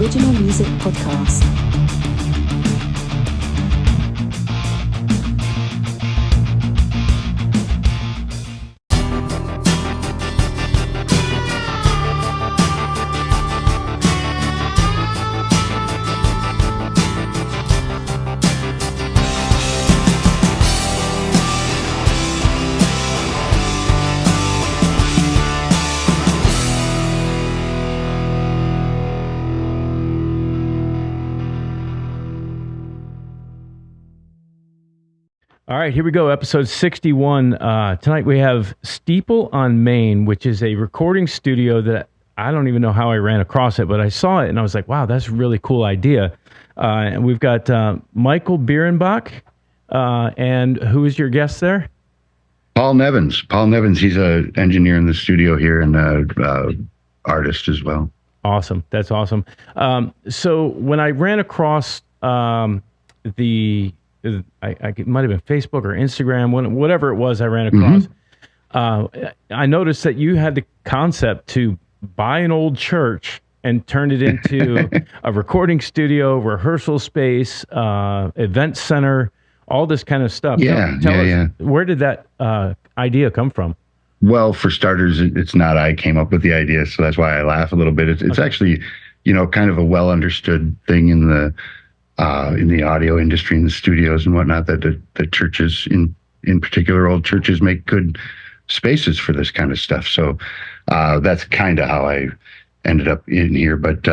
original music podcast. All right, here we go. Episode 61. Tonight we have Steeple on Main, which is a recording studio that I don't even know how I ran across it, but I saw it and I was like, wow, that's a really cool idea. And we've got Michael Birrenbach. And who is your guest there? Paul Nevins. Paul Nevins, he's an engineer in the studio here and an artist as well. Awesome. That's awesome. So when I ran across it might have been Facebook or Instagram, whatever it was I ran across. I noticed that you had the concept to buy an old church and turn it into a recording studio, rehearsal space, event center, all this kind of stuff. Tell us, where did that idea come from? Well, for starters, it's not I came up with the idea, so that's why I laugh a little bit. It's actually, kind of a well understood thing in the audio industry, in the studios and whatnot, that the churches, in particular old churches, make good spaces for this kind of stuff. So that's kind of how I ended up in here. But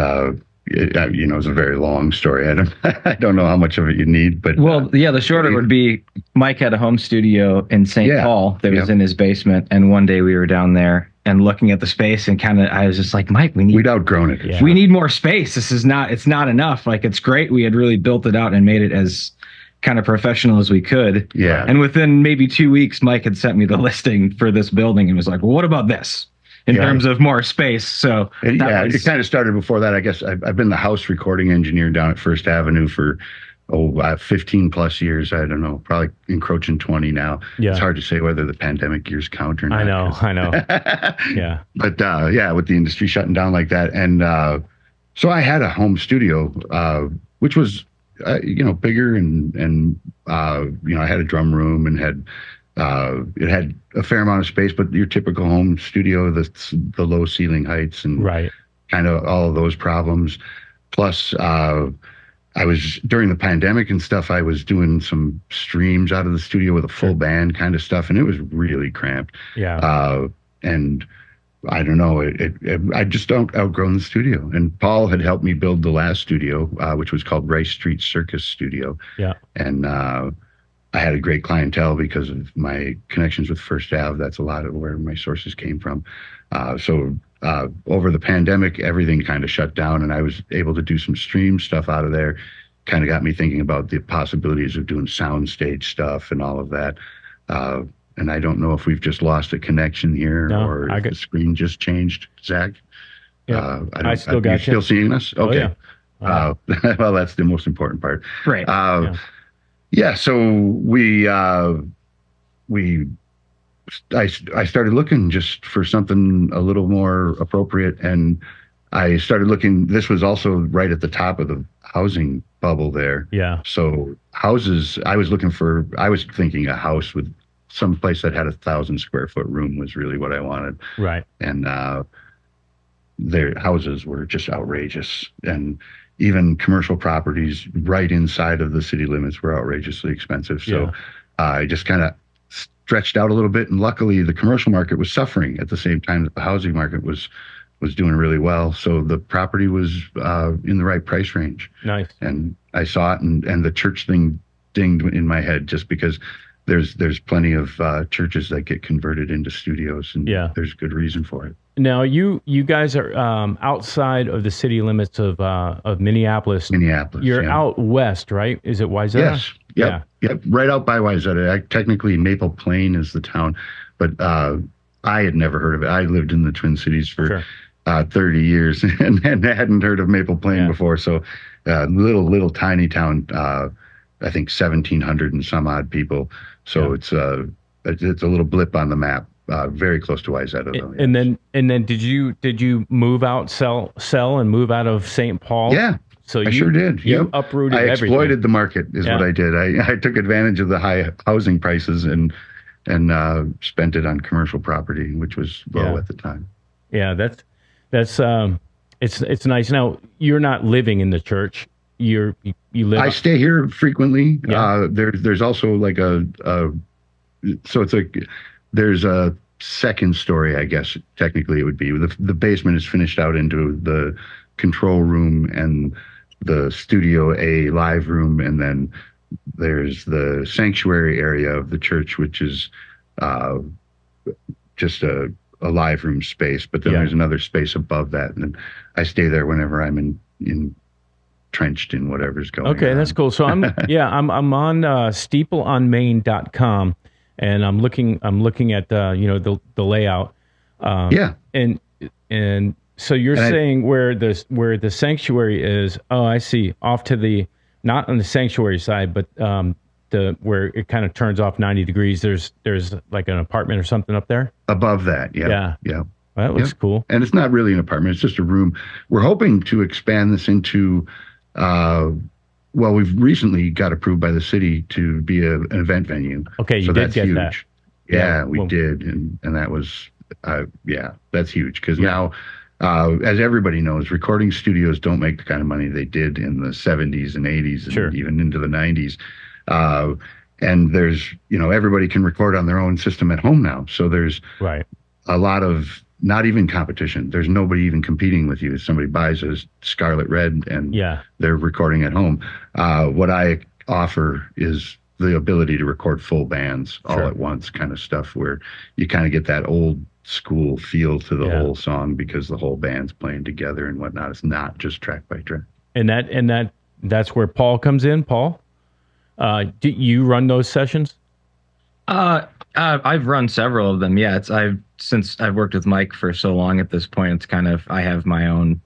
it's a very long story. I don't know how much of it you need. But the shorter would be Mike had a home studio in St. Paul that was in his basement, and one day we were down there and looking at the space, and I was just like, Mike, we'd outgrown it. Yeah. We need more space. It's not enough. Like, it's great. We had really built it out and made it as kind of professional as we could. Yeah. And within maybe 2 weeks, Mike had sent me the listing for this building and was like, well, what about this in terms of more space? So it kind of started before that. I guess I've been the house recording engineer down at First Avenue for 15 plus years. I don't know, probably encroaching 20 now. Yeah. It's hard to say whether the pandemic years count or not. I know. Yeah. But with the industry shutting down like that. And so I had a home studio, which was, bigger and I had a drum room and it had a fair amount of space, but your typical home studio, the low ceiling heights and kind of all of those problems. Plus, I was, during the pandemic and stuff, I was doing some streams out of the studio with a full band kind of stuff, and it was really cramped. Yeah. And I don't know, I just don't outgrown the studio. And Paul had helped me build the last studio, which was called Rice Street Circus Studio. Yeah. And I had a great clientele because of my connections with First Ave. That's a lot of where my sources came from. So over the pandemic, everything kind of shut down, and I was able to do some stream stuff out of there. Kind of got me thinking about the possibilities of doing soundstage stuff and all of that. And I don't know if we've just lost a connection here or if the screen just changed, Zach. Yeah, I still got you. Still seeing us? Okay. Oh, yeah. Well, that's the most important part. Right. So I started looking just for something a little more appropriate, and I started looking. This was also right at the top of the housing bubble there. Yeah. So houses, I was thinking a house with some place that had 1,000 square foot room was really what I wanted. Right. And their houses were just outrageous, and even commercial properties right inside of the city limits were outrageously expensive. So I just kind of stretched out a little bit, and luckily the commercial market was suffering at the same time that the housing market was doing really well. So the property was in the right price range. Nice. And I saw it, and the church thing dinged in my head, just because there's plenty of churches that get converted into studios, and there's good reason for it. Now you guys are outside of the city limits of Minneapolis. You're out west, right? Is it Wayzata? Yes. Yep. Right out by Wayzata. Technically, Maple Plain is the town, but I had never heard of it. I lived in the Twin Cities for 30 years and hadn't heard of Maple Plain before. So little tiny town. I think 1,700 and some odd people. So it's a little blip on the map. very close to Wayzata, though. And then did you move out, sell and move out of St. Paul? Yeah. So I sure did. You uprooted I everything. exploited the market is what I did. I took advantage of the high housing prices and spent it on commercial property, which was low at the time. Yeah, that's it's nice. Now, you're not living in the church. You live. I stay here frequently. Yeah. There's also like there's a second story, I guess technically it would be. The basement is finished out into the control room and the Studio A live room, and then there's the sanctuary area of the church, which is just a live room space. But then there's another space above that, and then I stay there whenever I'm entrenched in whatever's going on. Okay, that's cool. So I'm on steepleonmain.com, and I'm looking at the layout. And so you're saying where the sanctuary is? Oh, I see. Off to not on the sanctuary side, but where it kind of turns off 90 degrees. There's like an apartment or something up there above that. Yeah. Well, that looks cool. And it's not really an apartment; it's just a room. We're hoping to expand this into. We've recently got approved by the city to be an event venue. Okay, you did get huge. That. Yeah, we did, and that was that's huge because now. As everybody knows, recording studios don't make the kind of money they did in the 70s and 80s and even into the 90s. And there's, everybody can record on their own system at home now. So there's a lot of not even competition. There's nobody even competing with you. Somebody buys a Scarlet Red and they're recording at home. What I offer is the ability to record full bands all at once kind of stuff where you kind of get that old school feel to the whole song because the whole band's playing together and whatnot. It's not just track by track. And that's where Paul comes in. Paul, do you run those sessions? I've run several of them. Yeah, since I've worked with Mike for so long at this point, it's kind of I have my own,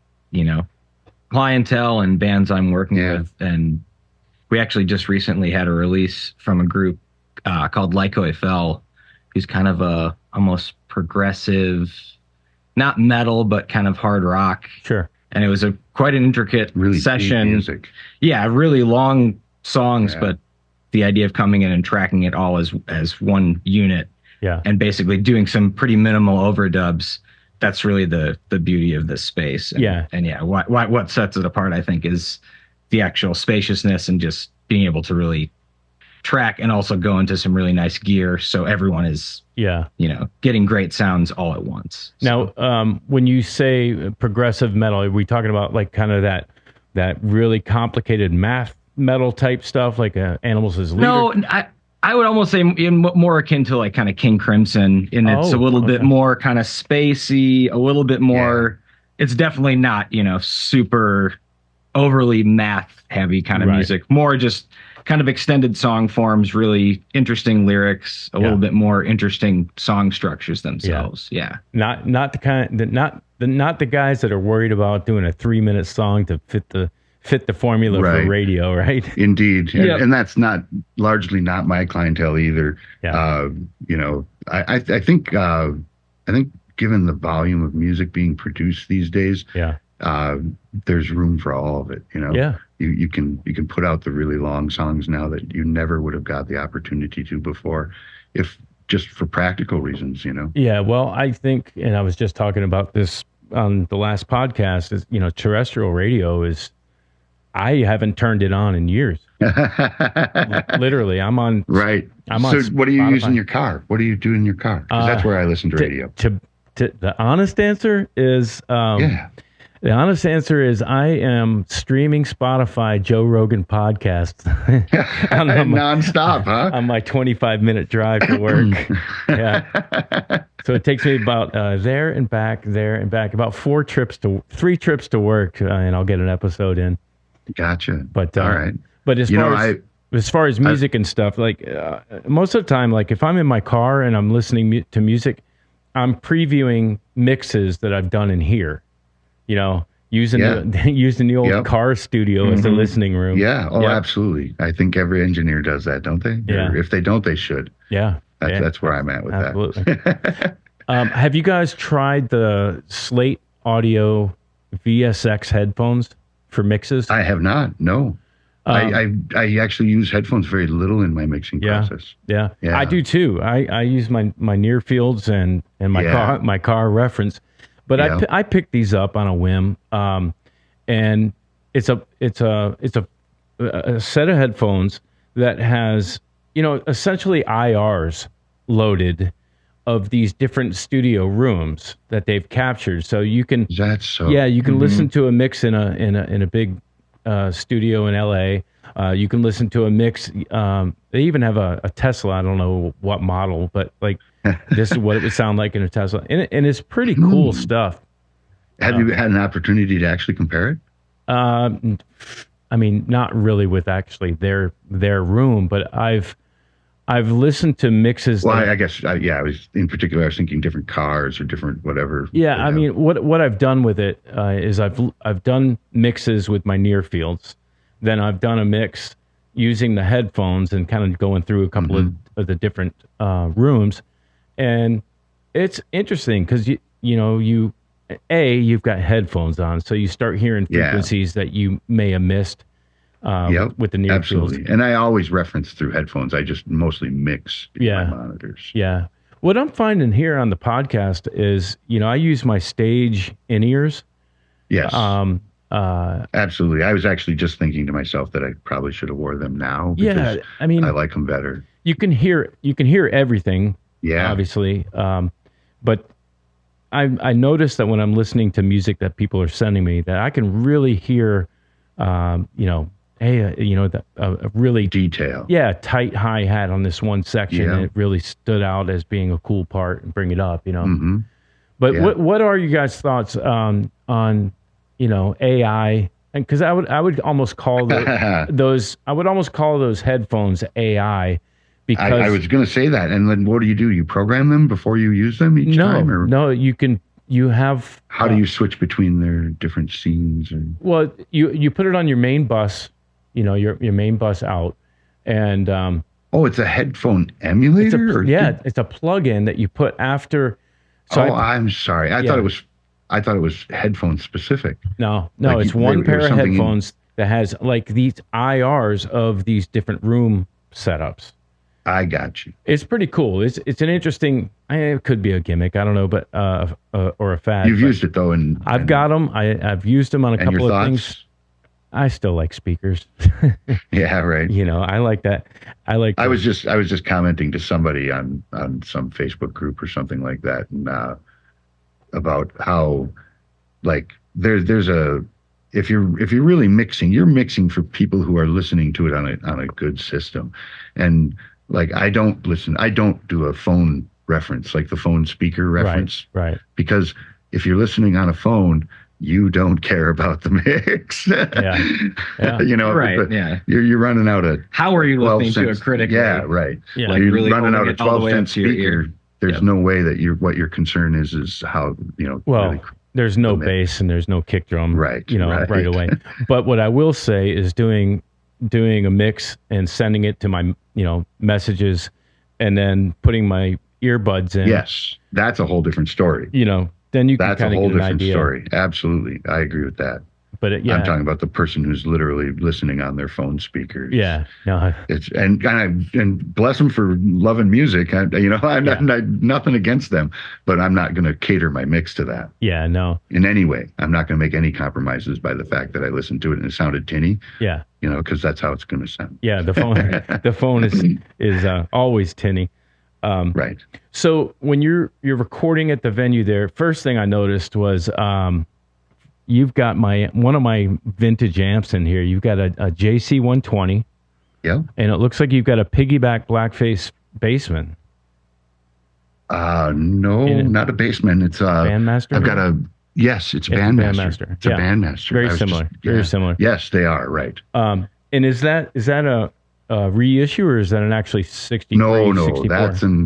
clientele and bands I'm working with, and we actually just recently had a release from a group called Lyco Eiffel, who's kind of a almost progressive, not metal, but kind of hard rock. Sure. And it was quite an intricate session. Music. Yeah, really long songs, but the idea of coming in and tracking it all as one unit. Yeah. And basically doing some pretty minimal overdubs. That's really the beauty of this space. And what sets it apart, I think, is the actual spaciousness and just being able to really track and also go into some really nice gear, so everyone is getting great sounds all at once. Now, when you say progressive metal, are we talking about like kind of that really complicated math metal type stuff, like Animals as Leader? No, I would almost say more akin to like kind of King Crimson, and it's a little bit more kind of spacey, a little bit more. It's definitely not super overly math heavy kind of music, more just kind of extended song forms, really interesting lyrics, a little bit more interesting song structures themselves. Yeah. Not the guys that are worried about doing a 3-minute song to fit the formula for radio, right? Indeed. And that's largely not my clientele either. Yeah. I think given the volume of music being produced these days, there's room for all of it. You can put out the really long songs now that you never would have got the opportunity to before, if just for practical reasons. Yeah. Well, I think, and I was just talking about this on the last podcast, is terrestrial radio is. I haven't turned it on in years. Literally, I'm on. Right. So, what do you use in your car? What do you do in your car? Because that's where I listen to radio. The honest answer is, the honest answer is, I am streaming Spotify Joe Rogan podcast nonstop, huh? On my 25-minute drive to work. So it takes me about there and back, about 3 trips to work, and I'll get an episode in. Gotcha. But all right. But as far as music and stuff, like most of the time, like if I'm in my car and I'm listening to music, I'm previewing mixes that I've done in here. Using the old car studio as the listening room. Yeah. Oh, absolutely. I think every engineer does that, don't they? Yeah. Or if they don't, they should. Yeah. That's where I'm at with that. Have you guys tried the Slate Audio VSX headphones for mixes? I have not. No. I actually use headphones very little in my mixing process. Yeah, I do too. I use my near fields and my car reference, but I picked these up on a whim. And it's a set of headphones that has, essentially IRs loaded of these different studio rooms that they've captured. So you can listen to a mix in a big studio in LA. You can listen to a mix. They even have a Tesla. I don't know what model, but like this is what it would sound like in a Tesla, and it's pretty cool stuff. Have you had an opportunity to actually compare it? I mean, not really with actually their room, but I've listened to mixes. Well, I guess I was thinking different cars or different whatever. Yeah, I mean, what I've done with it is I've done mixes with my near fields, then I've done a mix using the headphones and kind of going through a couple of the different rooms, and it's interesting because you've got headphones on, so you start hearing frequencies that you may have missed with the near fields. And I always reference through headphones. I just mostly mix my monitors. Yeah. What I'm finding here on the podcast is, I use my stage in-ears. Yes. Absolutely. I was actually just thinking to myself that I probably should have wore them now. Because I mean, I like them better. You can hear everything. Yeah. Obviously. But I noticed that when I'm listening to music that people are sending me, that I can really hear, a really detail. Yeah, tight hi-hat on this one section. Yeah. And it really stood out as being a cool part and bring it up, Mm-hmm. But what are you guys' thoughts on AI? And because I would almost call those headphones AI. Because I was going to say that. And then what do? You program them before you use them each time? Or? No, you have... How do you switch between their different scenes? Well, you put it on your main bus, your main bus out. And... it's a headphone emulator? It's a plug-in that you put after... I'm sorry. I thought it was headphone specific. No, it's one pair of headphones that has like these IRs of these different room setups. I got you. It's pretty cool. It's an interesting. It could be a gimmick. I don't know, but or a fad. You've used it though, and I've got them. I've used them on a couple of things. I still like speakers. Yeah, right. I like that. I was just commenting to somebody on some Facebook group or something like that, and about how like there's a if you're really mixing, you're mixing for people who are listening to it on a good system, and like I don't do a phone reference, like the phone speaker reference. Right. Because if you're listening on a phone, you don't care about the mix. Yeah. Right. But yeah. You're running out of... How are you listening to a critic? Yeah, right. Yeah. Like you're really running out of 12-cent speaker. There's no way that what your concern is how, Well, really there's no bass and there's no kick drum, right away. But what I will say is doing a mix and sending it to my, messages and then putting my earbuds in. Yes, that's a whole different story. Then you can kind of get an idea. That's a whole different story. Absolutely. I agree with that. But I'm talking about the person who's literally listening on their phone speakers. Yeah, no. It's and bless them for loving music. I'm nothing against them, but I'm not going to cater my mix to that. Yeah, no. In any way, I'm not going to make any compromises by the fact that I listened to it and it sounded tinny. Yeah, because that's how it's going to sound. Yeah, the phone is always tinny. Right. So when you're recording at the venue there, first thing I noticed was. You've got one of my vintage amps in here. You've got a JC 120. Yeah. And it looks like you've got a piggyback blackface bassman. No, not a bassman. It's Bandmaster. I've got it's Bandmaster. It's a Bandmaster. Very similar. Very similar. Yes, they are, right. And is that a reissue or is that an actually 63? No, 64?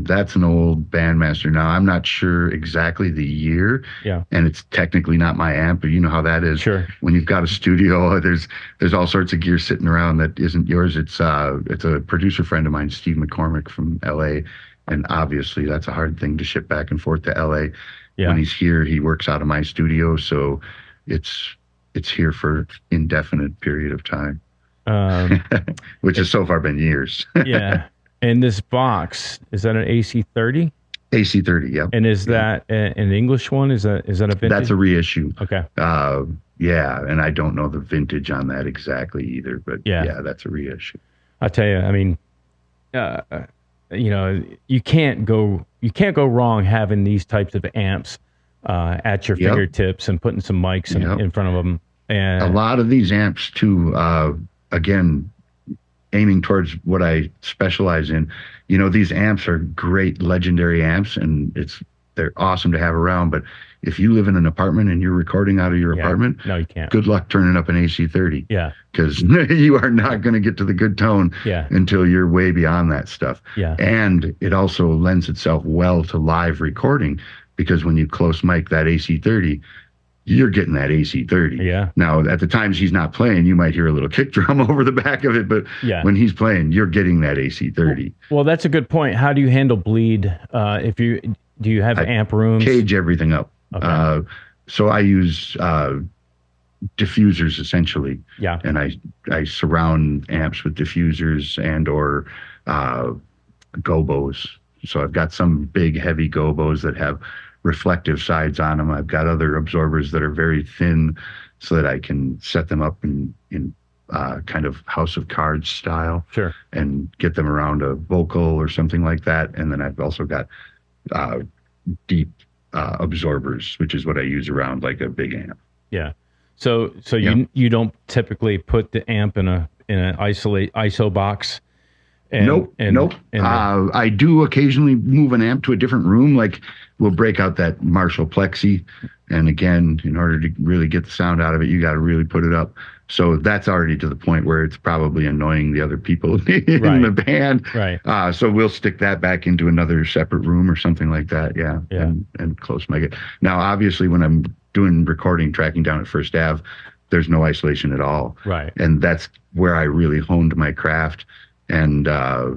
that's an old Bandmaster. Now I'm not sure exactly the year. Yeah. And it's technically not my amp, but you know how that is. Sure. When you've got a studio, there's all sorts of gear sitting around that isn't yours. It's a producer friend of mine, Steve McCormick from LA. And obviously that's a hard thing to ship back and forth to LA. Yeah. When he's here, he works out of my studio, so it's here for indefinite period of time. Which has so far been years. Yeah. And this box, is that an AC30? AC30, yeah. And is that an English one? Is that a vintage? That's a reissue. Okay. Yeah, and I don't know the vintage on that exactly either, but yeah, that's a reissue. I'll tell you, I mean, you can't go wrong having these types of amps at your fingertips and putting some mics in front of them. And a lot of these amps too, again, aiming towards what I specialize in, these amps are great legendary amps, and they're awesome to have around. But if you live in an apartment and you're recording out of your apartment, no, you can't. Good luck turning up an AC30. Yeah. Because you are not going to get to the good tone until you're way beyond that stuff. Yeah. And it also lends itself well to live recording, because when you close mic that AC30, you're getting that AC30. Yeah. Now, at the times he's not playing, you might hear a little kick drum over the back of it, but when he's playing, you're getting that AC30. Well, that's a good point. How do you handle bleed? Do you have amp rooms? Cage everything up. Okay. So I use diffusers essentially. Yeah. And I surround amps with diffusers and or gobos. So I've got some big heavy gobos that have reflective sides on them. I've got other absorbers that are very thin, so that I can set them up in kind of House of Cards style. Sure. And get them around a vocal or something like that. And then I've also got deep absorbers, which is what I use around like a big amp. Yeah. So you don't typically put the amp in an ISO box. Nope. I do occasionally move an amp to a different room. Like we'll break out that Marshall Plexi, and again, in order to really get the sound out of it, you got to really put it up. So that's already to the point where it's probably annoying the other people in the band. Right. So we'll stick that back into another separate room or something like that. Yeah. And close mic it. Now, obviously, when I'm doing recording, tracking down at First Ave, there's no isolation at all. Right. And that's where I really honed my craft. And the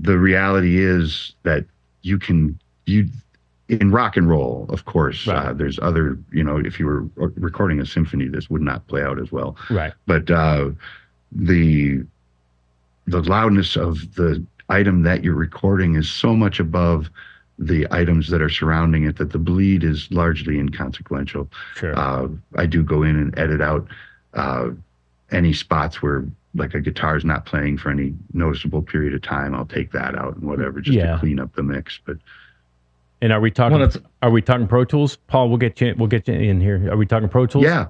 reality is that you in rock and roll, of course, there's other, if you were recording a symphony, this would not play out as well. Right. But the loudness of the item that you're recording is so much above the items that are surrounding it that the bleed is largely inconsequential. Sure. I do go in and edit out any spots where like a guitar's not playing for any noticeable period of time. I'll take that out and whatever, just to clean up the mix. But and are we talking Pro Tools? Paul, we'll get you in here. Are we talking Pro Tools? Yeah.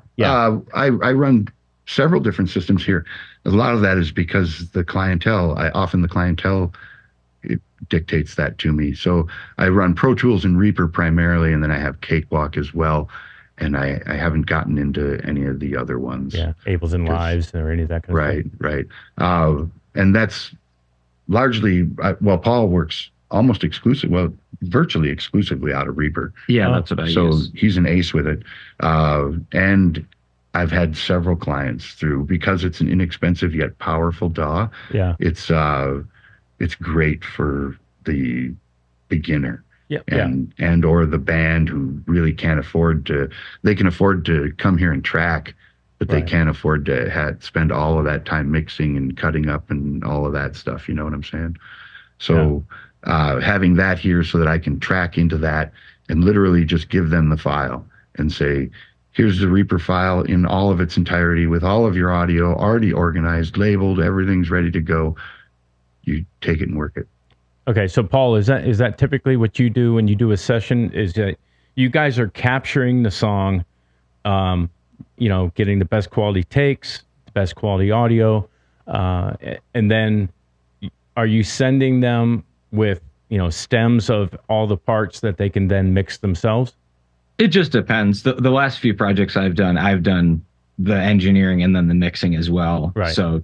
I run several different systems here. A lot of that is because the clientele it dictates that to me. So I run Pro Tools and Reaper primarily, and then I have Cakewalk as well. And I haven't gotten into any of the other ones. Yeah, Ableton and Lives or any of that kind of stuff. Right. And that's largely, Paul works virtually exclusively out of Reaper. Yeah, that's what I use. So he's an ace with it. And I've had several clients through, because it's an inexpensive yet powerful DAW. Yeah. It's great for the beginner. Yeah. And or the band who really can't afford to, they can afford to come here and track, but they can't afford to spend all of that time mixing and cutting up and all of that stuff. You know what I'm saying? So having that here so that I can track into that and literally just give them the file and say, here's the Reaper file in all of its entirety with all of your audio already organized, labeled, everything's ready to go. You take it and work it. Okay, so Paul, is that typically what you do when you do a session? Is that you guys are capturing the song, getting the best quality takes, the best quality audio, and then are you sending them with stems of all the parts that they can then mix themselves? It just depends. The last few projects I've done the engineering and then the mixing as well. Right. So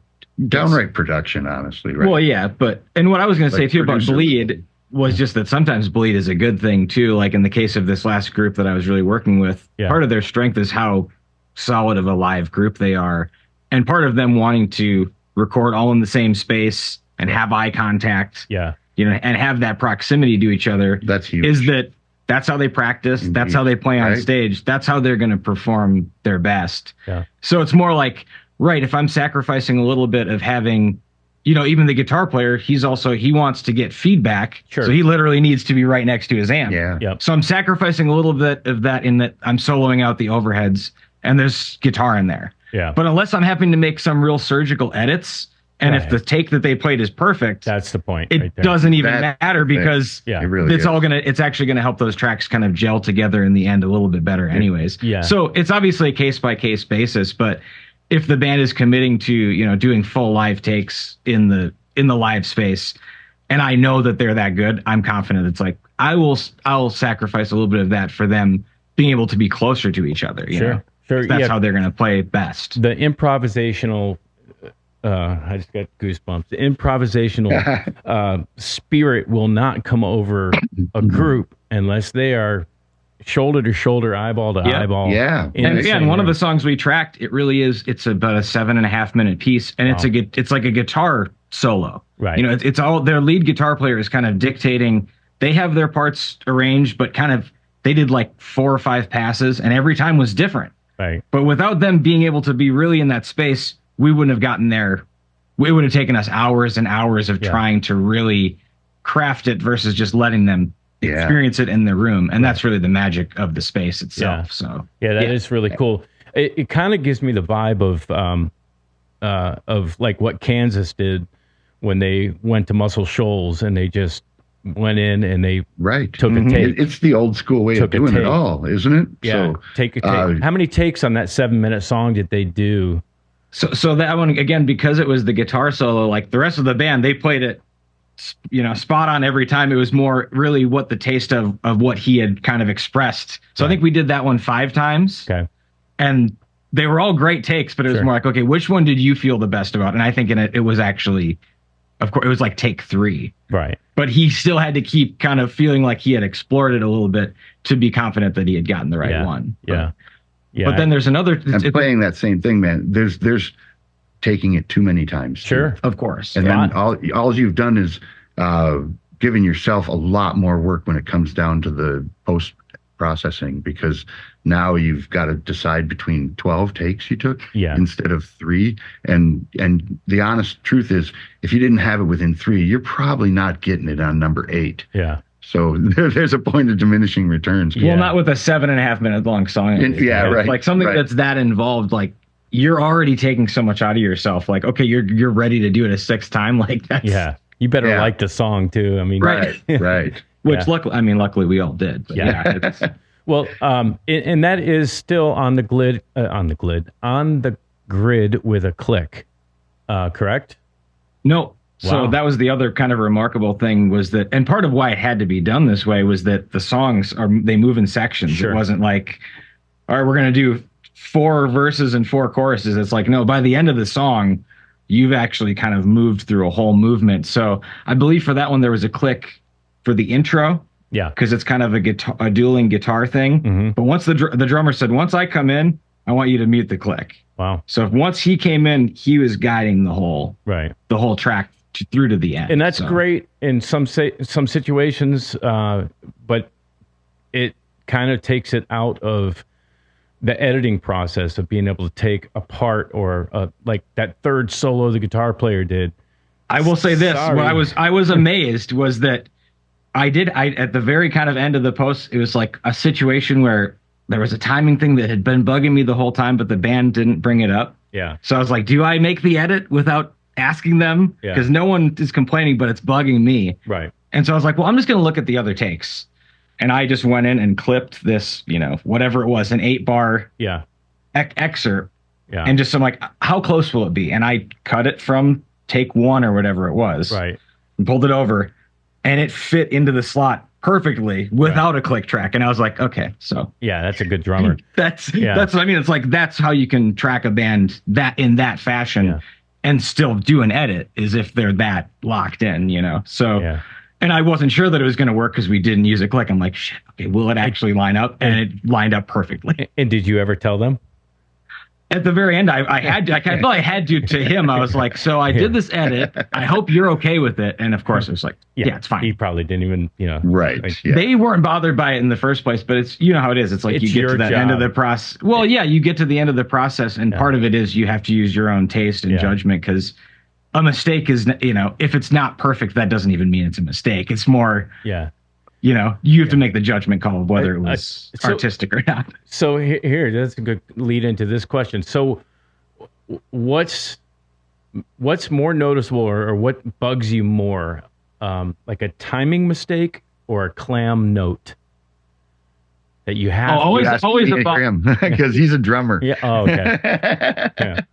downright production, honestly, right? Well, yeah, and what I was going to say too about bleed was just that sometimes bleed is a good thing too. Like in the case of this last group that I was really working with, part of their strength is how solid of a live group they are, and part of them wanting to record all in the same space and have eye contact. Yeah. And have that proximity to each other. That's huge. Is that's how they practice. Indeed. That's how they play on stage. That's how they're going to perform their best. Yeah. So it's more like, right, if I'm sacrificing a little bit of having, even the guitar player, he wants to get feedback. Sure. So he literally needs to be right next to his amp. Yeah. Yep. So I'm sacrificing a little bit of that in that I'm soloing out the overheads and there's guitar in there. Yeah. But unless I'm having to make some real surgical edits, and if the take that they played is perfect, that's the point. It doesn't even matter because it really is. It's actually gonna help those tracks kind of gel together in the end a little bit better anyways. Yeah. So it's obviously a case by case basis, but if the band is committing to, doing full live takes in the live space, and I know that they're that good, I'm confident it's like I'll sacrifice a little bit of that for them being able to be closer to each other. Sure. That's how they're gonna play best. The improvisational I just got goosebumps. The improvisational spirit will not come over a group unless they are shoulder to shoulder, eyeball to eyeball. Yeah. And again, one of the songs we tracked, it's about a 7.5 minute piece, and it's like a guitar solo. Right. It's all their lead guitar player is kind of dictating. They have their parts arranged, but kind of they did like 4 or 5 passes, and every time was different. Right. But without them being able to be really in that space, we wouldn't have gotten there. It would have taken us hours and hours of trying to really craft it versus just letting them experience it in the room. And that's really the magic of the space itself. Yeah. So that is really cool. It kind of gives me the vibe of like what Kansas did when they went to Muscle Shoals and they just went in and they took a take. It's the old school way of doing it all, isn't it? Yeah. So, take a take. How many takes on that 7-minute song did they do? So that one, again, because it was the guitar solo, like the rest of the band, they played it, spot on every time. It was more really what the taste of what he had kind of expressed. So I think we did that one 5 times. Okay. And they were all great takes, but it was more like, okay, which one did you feel the best about? And I think in it was actually, of course, it was like take 3. Right. But he still had to keep kind of feeling like he had explored it a little bit to be confident that he had gotten the right one. Yeah. But then there's another. And playing that same thing, man. There's taking it too many times. Sure, of course. And then all you've done is given yourself a lot more work when it comes down to the post processing, because now you've got to decide between 12 takes you took instead of 3. And the honest truth is, if you didn't have it within 3, you're probably not getting it on number 8. Yeah. So there's a point of diminishing returns. Well, not with a 7.5 minute long song. Right. Like something that's that involved, like you're already taking so much out of yourself. Like, okay, you're ready to do it a 6th time. Like that's you better like the song too. I mean, right. Which luckily we all did. But it's, well, and that is still on the grid with a click, correct? No. So that was the other kind of remarkable thing was that, and part of why it had to be done this way was that the songs they move in sections. Sure. It wasn't like, all right, we're going to do 4 verses and 4 choruses. It's like, no, by the end of the song, you've actually kind of moved through a whole movement. So I believe for that one, there was a click for the intro. Yeah. Because it's kind of a dueling guitar thing. Mm-hmm. But once the drummer said, once I come in, I want you to mute the click. Wow. So once he came in, he was guiding the whole track through to the end. And that's great in some situations, but it kind of takes it out of the editing process of being able to take a part or like that 3rd solo the guitar player did. I will say this: what I was amazed was that I at the very kind of end of the post, it was like a situation where there was a timing thing that had been bugging me the whole time, but the band didn't bring it up. Yeah. So I was like, do I make the edit without asking them? Because no one is complaining, but it's bugging me. Right. And so I was like, well, I'm just going to look at the other takes. And I just went in and clipped this, whatever it was, an 8-bar excerpt. Yeah. And just I'm like, how close will it be? And I cut it from take 1 or whatever it was. Right. And pulled it over. And it fit into the slot perfectly without a click track. And I was like, okay, so. Yeah, that's a good drummer. That's what I mean. It's like, that's how you can track a band that in that fashion. Yeah. And still do an edit is if they're that locked in, So, and I wasn't sure that it was going to work because we didn't use a click. I'm like, shit, okay, will it actually line up? And it lined up perfectly. And did you ever tell them? at the very end, I had to. I felt I had to him. I was like, so I did this edit. I hope you're okay with it. And of course, it was like, yeah, it's fine. He probably didn't even, Right. Like, They weren't bothered by it in the first place, but it's, you know how it is. It's like you get to that end of the process. Well, yeah, you get to the end of the process, and part of it is you have to use your own taste and judgment, because a mistake is, if it's not perfect, that doesn't even mean it's a mistake. It's more, you have to make the judgment call of whether it was artistic or not. So here, that's a good lead into this question. So what's more noticeable, or what bugs you more, like a timing mistake or a clam note that you have? Always about, because he's a drummer. Yeah. Oh, okay.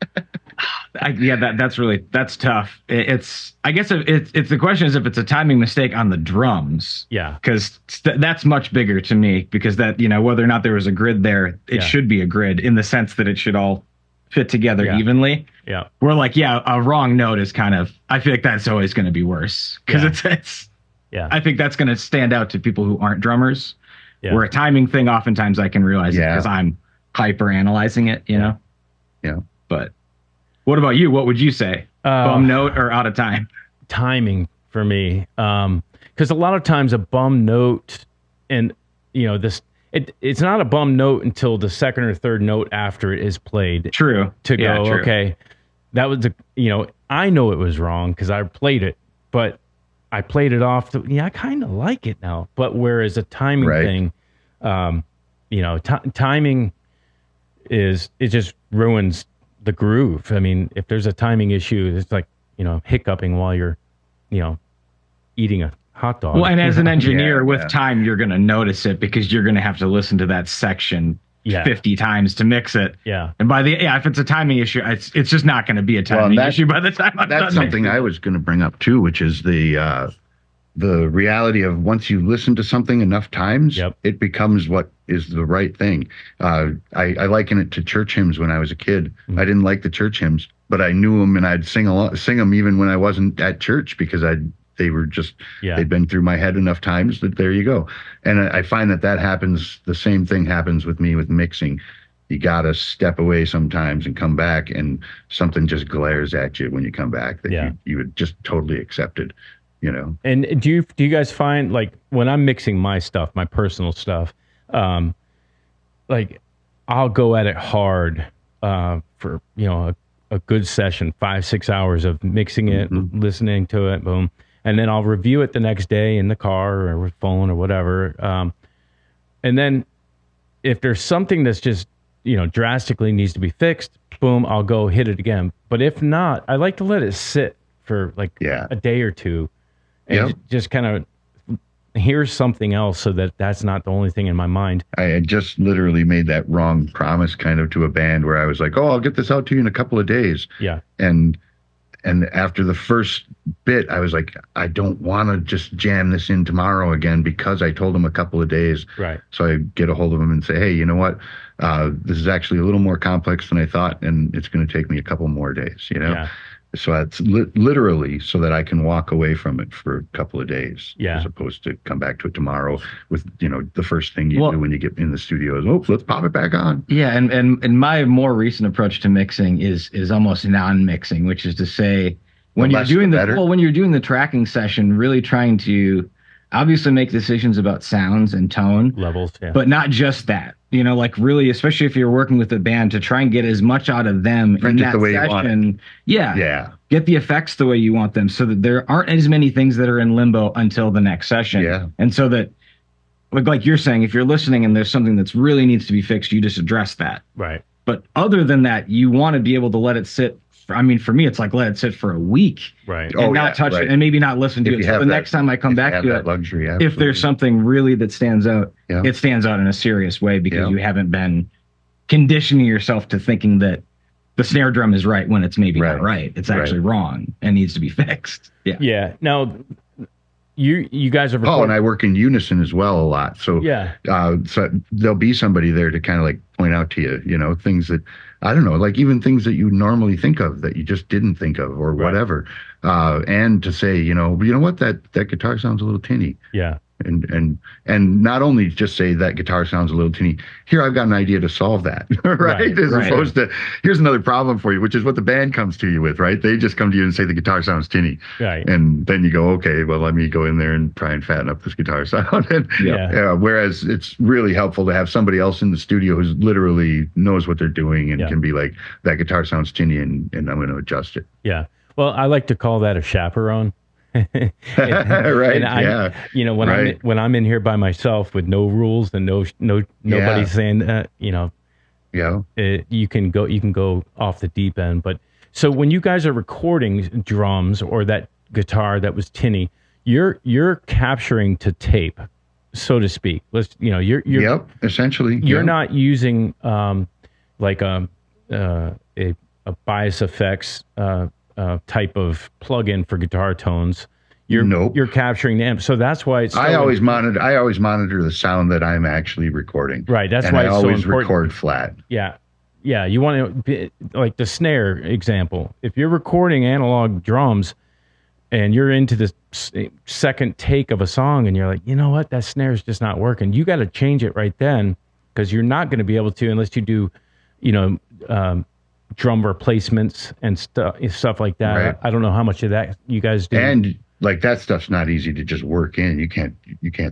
That's tough. I guess it's the question is if it's a timing mistake on the drums. Yeah. Because that's much bigger to me, because that, whether or not there was a grid there, it should be a grid in the sense that it should all fit together evenly. Yeah. We're like, a wrong note is kind of, I feel like that's always going to be worse, because it's I think that's going to stand out to people who aren't drummers. Yeah. Where a timing thing, oftentimes I can realize it because I'm hyper analyzing it, Yeah. But what about you? What would you say? Bum note or out of time? Timing for me. Because a lot of times a bum note, and it's not a bum note until the second or third note after it is played. True. To go, true. Okay, that was I know it was wrong because I played it, but I played it off. I kind of like it now. But whereas a timing thing, timing it just ruins the groove. I mean, if there's a timing issue, it's like, hiccuping while you're, eating a hot dog. Well, and as an engineer with time, you're going to notice it, because you're going to have to listen to that section 50 times to mix it. Yeah. And if it's a timing issue, it's just not going to be a timing issue by the time I'm done. That's something I was going to bring up too, which is the reality of once you listen to something enough times, it becomes what is the right thing. I liken it to church hymns when I was a kid. Mm-hmm. I didn't like the church hymns, but I knew them, and I'd sing them even when I wasn't at church, because they were just, they'd been through my head enough times that there you go. And I find that happens, the same thing happens with me with mixing. You got to step away sometimes and come back, and something just glares at you when you come back that you would just totally accepted. And do you guys find, like, when I'm mixing my stuff, my personal stuff, like, I'll go at it hard for a good session, 5-6 hours of mixing it, listening to it, boom, and then I'll review it the next day in the car or phone or whatever, and then if there's something that's just drastically needs to be fixed, boom, I'll go hit it again. But if not, I like to let it sit for like a day or two. And just kind of hear something else, so that's not the only thing in my mind. I had just literally made that wrong promise kind of to a band, where I was like, I'll get this out to you in a couple of days. Yeah. And after the first bit, I was like, I don't want to just jam this in tomorrow again, because I told them a couple of days. Right. So I get a hold of them and say, hey, you know what? This is actually a little more complex than I thought, and it's going to take me a couple more days, Yeah. So it's literally so that I can walk away from it for a couple of days, as opposed to come back to it tomorrow with, the first thing you do when you get in the studio is, let's pop it back on. Yeah. And my more recent approach to mixing is almost non-mixing, which is to say, when you're doing the tracking session, really trying to obviously make decisions about sounds and tone levels, but not just that. Like really, especially if you're working with a band, to try and get as much out of them in that session. Yeah. Get the effects the way you want them, so that there aren't as many things that are in limbo until the next session. Yeah. And so that, like you're saying, if you're listening and there's something that's really needs to be fixed, you just address that. Right. But other than that, you want to be able to let it sit. For me, it's like let it sit for a week, right, and not touch it, and maybe not listen to it. So the next time I come back to it, luxury, if there's something really that stands out, it stands out in a serious way, because you haven't been conditioning yourself to thinking that the snare drum is right when it's maybe not right. It's actually wrong and needs to be fixed. Yeah. Yeah. Now, you guys are. Paul and I work in unison as well a lot. So so there'll be somebody there to kind of like point out to you, things that, I don't know, like even things that you normally think of that you just didn't think of, or whatever. And to say, you know what, that guitar sounds a little tinny. Yeah. and not only just say that guitar sounds a little tinny. Here, I've got an idea to solve that, right? As opposed to, here's another problem for you, which is what the band comes to you with, right? They just come to you and say the guitar sounds tinny, right? And then you go, okay, well, let me go in there and try and fatten up this guitar sound. And, whereas it's really helpful to have somebody else in the studio who's literally knows what they're doing and can be like, that guitar sounds tinny, and I'm going to adjust it. Yeah. Well, I like to call that a chaperone. Right. And when I'm in here by myself with no rules and nobody saying you can go off the deep end. But so when you guys are recording drums or that guitar that was tinny, you're capturing to tape, so to speak. You're essentially. You're not using like a bias effects type of plug-in for guitar tones. You're capturing the amp, so that's why it's. I always monitor the sound that I'm actually recording. Right, that's why it's always so important. Record flat. Yeah. You want to be, like the snare example. If you're recording analog drums, and you're into the second take of a song, and you're like, you know what, that snare is just not working. You got to change it right then, because you're not going to be able to unless you do, drum replacements and stuff like that. Right. I don't know how much of that you guys do. And like that stuff's not easy to just work in. You can't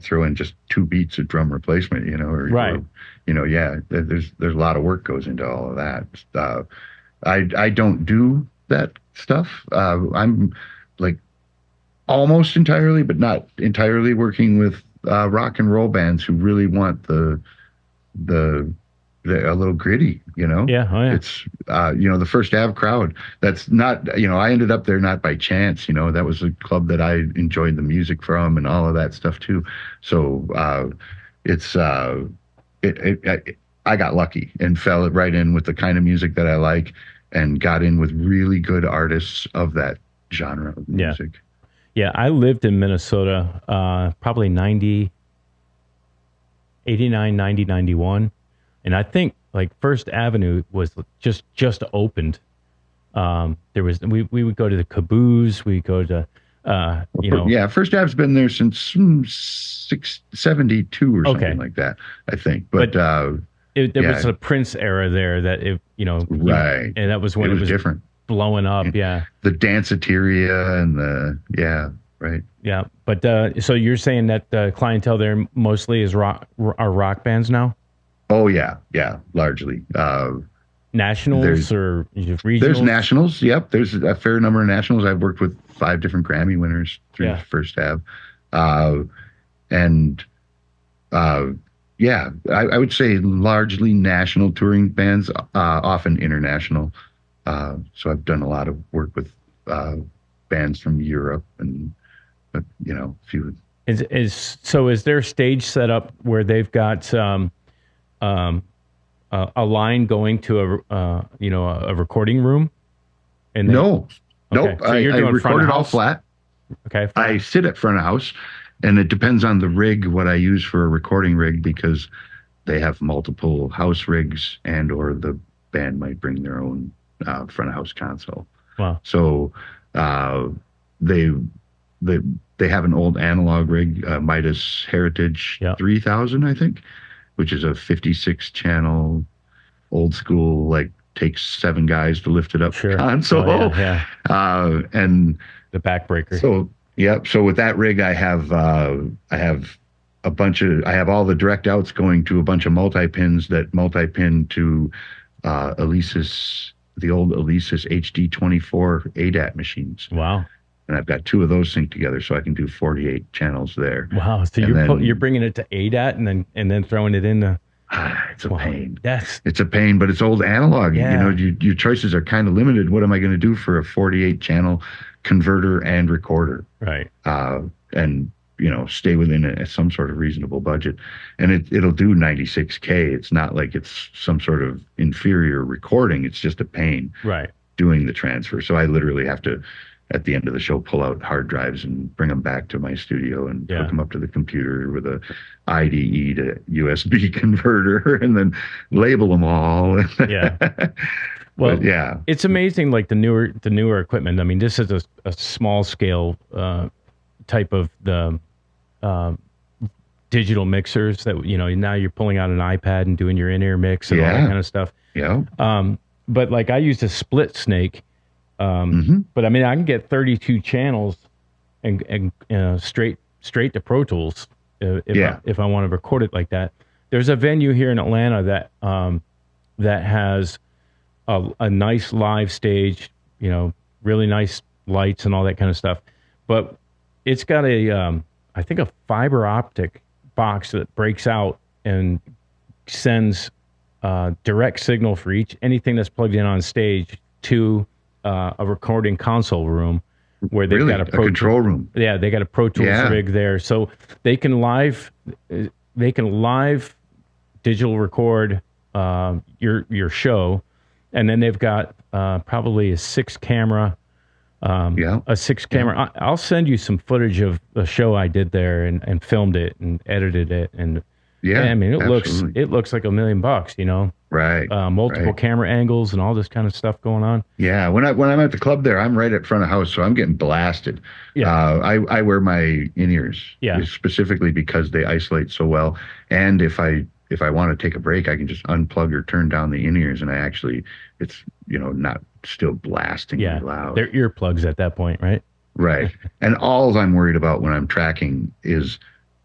throw in just 2 beats of drum replacement, right. There's a lot of work goes into all of that. I don't do that stuff. I'm like almost entirely, but not entirely, working with rock and roll bands who really want the a little gritty, Yeah. Oh, yeah. It's, the First Ave crowd. That's not, I ended up there not by chance. That was a club that I enjoyed the music from and all of that stuff too. So I got lucky and fell right in with the kind of music that I like, and got in with really good artists of that genre of music. Yeah, I lived in Minnesota probably 89, 90, 91. And I think like First Avenue was just opened. There was we would go to the Caboose. We go to Yeah, First Ave's been there since 72 or something like that, I think. But there was a Prince era there that right, and that was when it was different, blowing up. Yeah, the Danceteria and right. Yeah, but so you're saying that the clientele there mostly is rock bands now? Oh yeah, largely. Nationals or regionals? There's nationals. Yep, there's a fair number of nationals. I've worked with 5 different Grammy winners through First Ave, I would say largely national touring bands, often international. So I've done a lot of work with bands from Europe and a few. Is there a stage set up where they've got a line going to a recording room? And nope. So I record it all flat. Okay. I sit at front of house, and it depends on the rig, what I use for a recording rig, because they have multiple house rigs, and or the band might bring their own front of house console. Wow. So they have an old analog rig, Midas Heritage 3000, I think, which is a 56 channel old school, like takes 7 guys to lift it up console. And the backbreaker. So with that rig, I have all the direct outs going to a bunch of multi-pins that multi-pin to the old Alesis HD24 ADAT machines. Wow. And I've got 2 of those synced together, so I can do 48 channels there. Wow! So you're bringing it to ADAT and then throwing it in the. It's a pain. It's a pain, but it's old analog. Yeah. Your choices are kind of limited. What am I going to do for a 48 channel converter and recorder? Right. And stay within some sort of reasonable budget, and it'll do 96K. It's not like it's some sort of inferior recording. It's just a pain. Right. Doing the transfer. So I literally have to, at the end of the show, pull out hard drives and bring them back to my studio and hook them up to the computer with a IDE to USB converter, and then label them all. Yeah. Well, it's amazing. Like the newer equipment. I mean, this is a small scale type of the digital mixers that, now you're pulling out an iPad and doing your in-ear mix and all that kind of stuff. Yeah. But like I used a split snake. But I mean, I can get 32 channels and straight to Pro Tools if I want to record it like that. There's a venue here in Atlanta that has a nice live stage, really nice lights and all that kind of stuff. But it's got I think a fiber optic box that breaks out and sends direct signal for anything that's plugged in on stage to a recording console room where they've got a control room. Yeah, they got a Pro Tools rig there, so they can live digital record your show, and then they've got probably a 6-camera. I'll send you some footage of the show I did there and filmed it and edited it, and I mean it looks like $1 million, Right. Multiple camera angles and all this kind of stuff going on. Yeah. When I'm at the club there, I'm right at front of house, so I'm getting blasted. Yeah. I wear my in-ears specifically because they isolate so well. And if I want to take a break, I can just unplug or turn down the in-ears, and it's not still blasting loud. They're earplugs at that point, right? Right. And all I'm worried about when I'm tracking is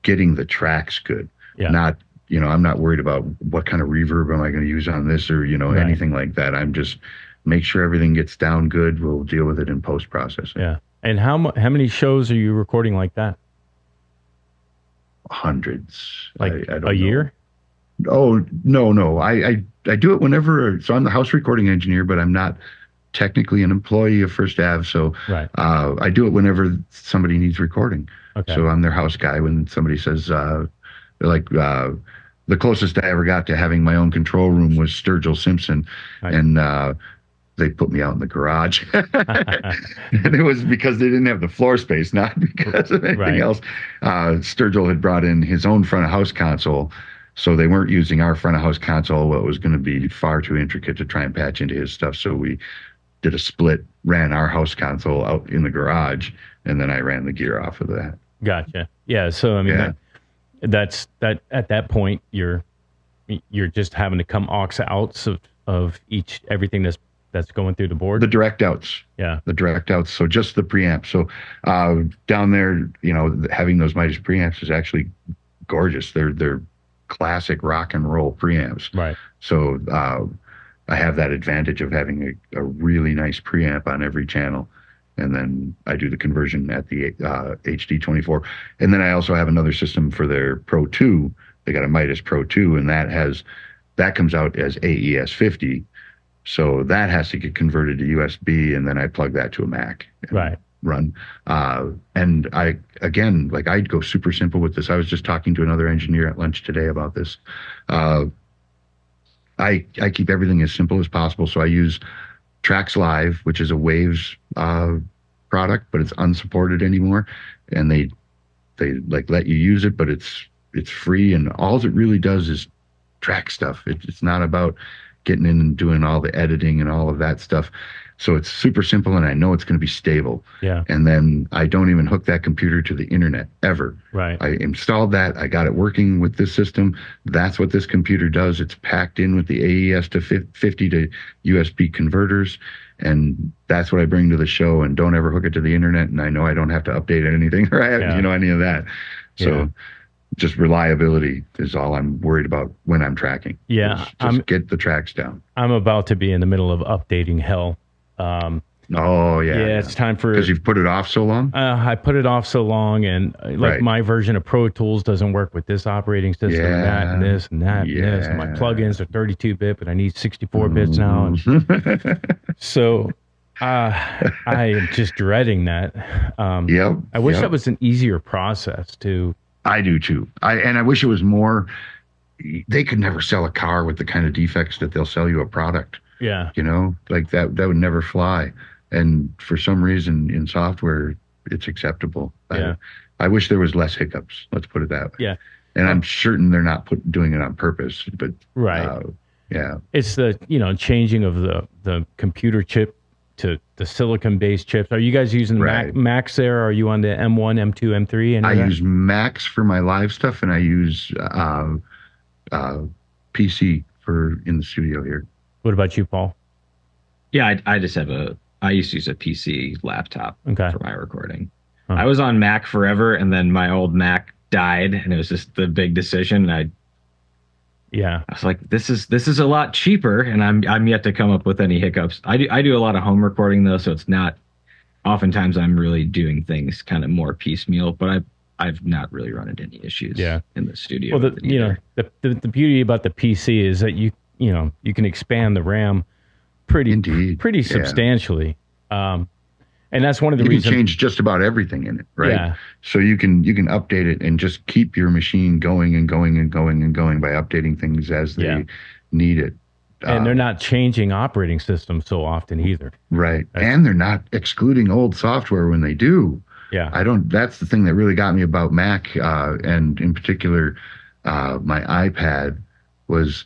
getting the tracks good. Yeah. Not, I'm not worried about what kind of reverb am I going to use on this or, anything like that. I'm just make sure everything gets down good. We'll deal with it in post-processing. Yeah. And how many shows are you recording like that? Hundreds. Like a year? Oh, no. I do it whenever. So I'm the house recording engineer, but I'm not technically an employee of First Ave. So I do it whenever somebody needs recording. Okay. So I'm their house guy when somebody says, the closest I ever got to having my own control room was Sturgill Simpson. Right. And they put me out in the garage. And it was because they didn't have the floor space, not because of anything else. Sturgill had brought in his own front of house console. So they weren't using our front of house console. Well, it was going to be far too intricate to try and patch into his stuff. So we did a split, ran our house console out in the garage, and then I ran the gear off of that. Gotcha. Yeah. So, I mean, that's at that point, you're just having to come aux outs of everything that's going through the board. The direct outs. Yeah. The direct outs. So just the preamp. So down there, having those Midas preamps is actually gorgeous. They're classic rock and roll preamps. Right. So I have that advantage of having a really nice preamp on every channel. And then I do the conversion at the HD24. And then I also have another system for their Pro 2. They got a Midas Pro 2, and that comes out as AES 50. So that has to get converted to USB, and then I plug that to a Mac. Right. Run. And I'd go super simple with this. I was just talking to another engineer at lunch today about this. I keep everything as simple as possible. So I use Tracks Live, which is a Waves product, but it's unsupported anymore. And they let you use it, but it's free. And all it really does is track stuff. It's not about getting in and doing all the editing and all of that stuff. So it's super simple, and I know it's going to be stable. Yeah. And then I don't even hook that computer to the internet ever. Right. I installed that. I got it working with this system. That's what this computer does. It's packed in with the AES to 50 to USB converters, and that's what I bring to the show. And don't ever hook it to the internet. And I know I don't have to update anything or any of that. So just reliability is all I'm worried about when I'm tracking. Yeah. Just get the tracks down. I'm about to be in the middle of updating hell. It's time for, because you've put it off so long. I put it off so long, and my version of Pro Tools doesn't work with this operating system, and that and this and that and this, and my plugins are 32-bit, but I need 64 bits now. And so I am just dreading that. I wish that was an easier process to. I do too. I wish it was more. They could never sell a car with the kind of defects that they'll sell you a product. Yeah. Like that would never fly. And for some reason in software, it's acceptable. Yeah. I wish there was less hiccups. Let's put it that way. Yeah. And I'm certain they're not doing it on purpose, but right. It's the, changing of the computer chip to the silicon-based chips. Are you guys using Macs there? Or are you on the M1, M2, M3? I use Macs for my live stuff, and I use PC for in the studio here. What about you, Paul? Yeah, I just have I used to use a PC laptop for my recording. I was on Mac forever, and then my old Mac died, and it was just the big decision. I was like, this is a lot cheaper, and I'm yet to come up with any hiccups. I do a lot of home recording though, so it's not. Oftentimes, I'm really doing things kind of more piecemeal, but I've not really run into any issues in the studio. Well, the beauty about the PC is that you can expand the RAM pretty substantially. And that's one of the reasons you can change just about everything in it, right? Yeah. So you can update it and just keep your machine going and going and going and going by updating things as they need it. And they're not changing operating systems so often either. Right. And they're not excluding old software when they do. Yeah. That's the thing that really got me about Mac, and in particular, my iPad was,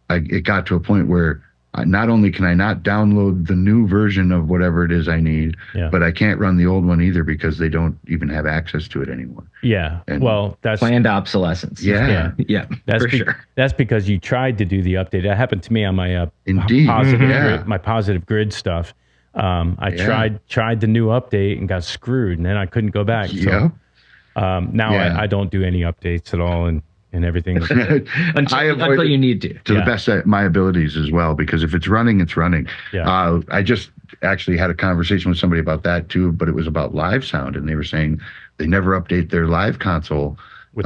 it got to a point where not only can I not download the new version of whatever it is I need, but I can't run the old one either because they don't even have access to it anymore. Yeah. And that's planned obsolescence. Yeah. That's for sure. That's because you tried to do the update. That happened to me on my my positive grid stuff. I tried the new update and got screwed, and then I couldn't go back. So now I don't do any updates at all, and everything. until you need to the best of my abilities as well, because if it's running, it's running. I just actually had a conversation with somebody about that too, but it was about live sound, and they were saying they never update their live console with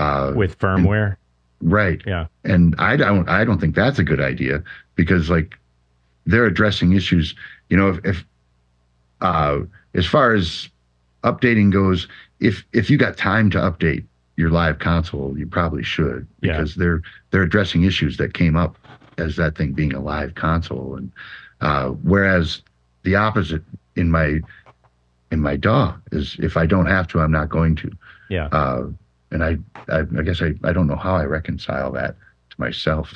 firmware. Right. Yeah. And I don't think that's a good idea, because like they're addressing issues, if as far as updating goes, if you got time to update your live console, you probably should, because they're addressing issues that came up as that thing being a live console. And whereas the opposite in my DAW is, if I don't have to, I'm not going to. Yeah. And I guess I don't know how I reconcile that to myself.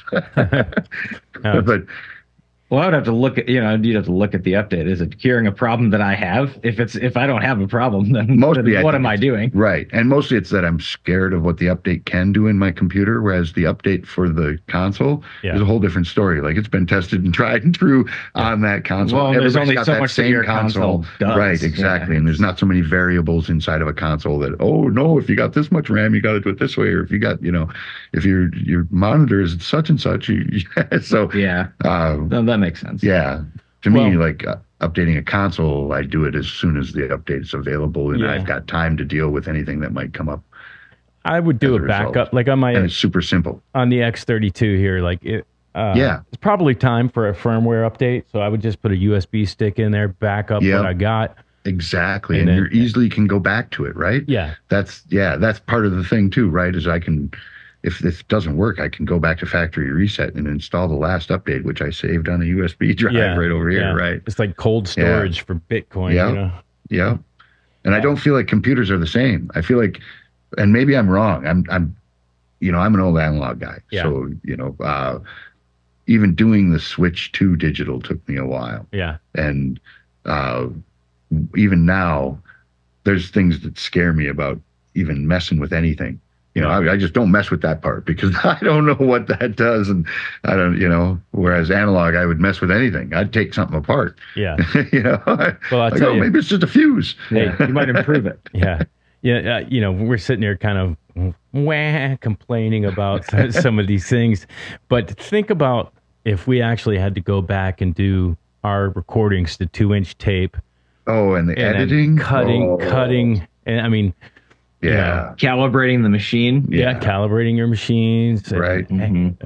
But well, I would have to look at, you'd have to look at the update. Is it curing a problem that I have? If I don't have a problem, then what am I doing? Right. And mostly it's that I'm scared of what the update can do in my computer, whereas the update for the console is a whole different story. Like, it's been tested and tried and true on that console. Well, there's only so much that your console does. Right, exactly. Yeah. And there's not so many variables inside of a console that, oh no, if you got this much RAM, you got to do it this way, or if you got, if your monitor is such and such, so that makes sense. Yeah. To me, like updating a console, I do it as soon as the update is available, and I've got time to deal with anything that might come up. I would do a backup, like on my, and it's super simple on the X32 here. Like it's probably time for a firmware update, so I would just put a USB stick in there, back up what I got. Exactly, and you easily can go back to it, right? Yeah, that's part of the thing too, right? Is I can. If this doesn't work, I can go back to factory reset and install the last update, which I saved on a USB drive right over here, right? It's like cold storage for Bitcoin. Yeah. And I don't feel like computers are the same. I feel like, and maybe I'm wrong. I'm an old analog guy. Yeah. So, even doing the switch to digital took me a while. Yeah. And even now, there's things that scare me about even messing with anything. I just don't mess with that part, because I don't know what that does. And I don't, whereas analog, I would mess with anything. I'd take something apart. Yeah. Well, I'll tell you, maybe it's just a fuse. Hey, you might improve it. Yeah. Yeah. We're sitting here kind of complaining about some of these things. But think about if we actually had to go back and do our recordings to 2-inch tape. Oh, and the editing? Cutting. And I mean, calibrating the machine. Calibrating your machines. Right. And,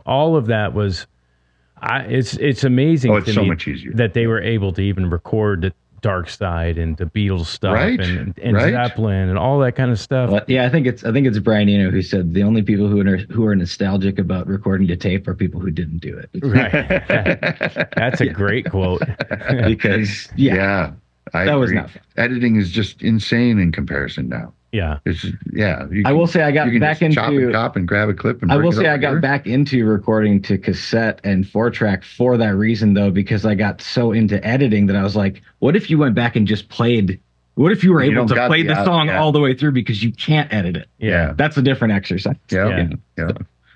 all of that was, it's amazing to me so much easier that they were able to even record the Dark Side and the Beatles stuff and Zeppelin and all that kind of stuff. Well, I think it's Brian Eno who said the only people who are nostalgic about recording to tape are people who didn't do it. Right. That's a great quote. Because that was not fun. Editing is just insane in comparison now. Yeah. I will say I got back into chop and grab a clip. And I will say I got back into recording to cassette and 4-track for that reason, though, because I got so into editing that I was like, what if you went back and just played? What if you were able to play the song all the way through because you can't edit it? Yeah. That's a different exercise. Yeah.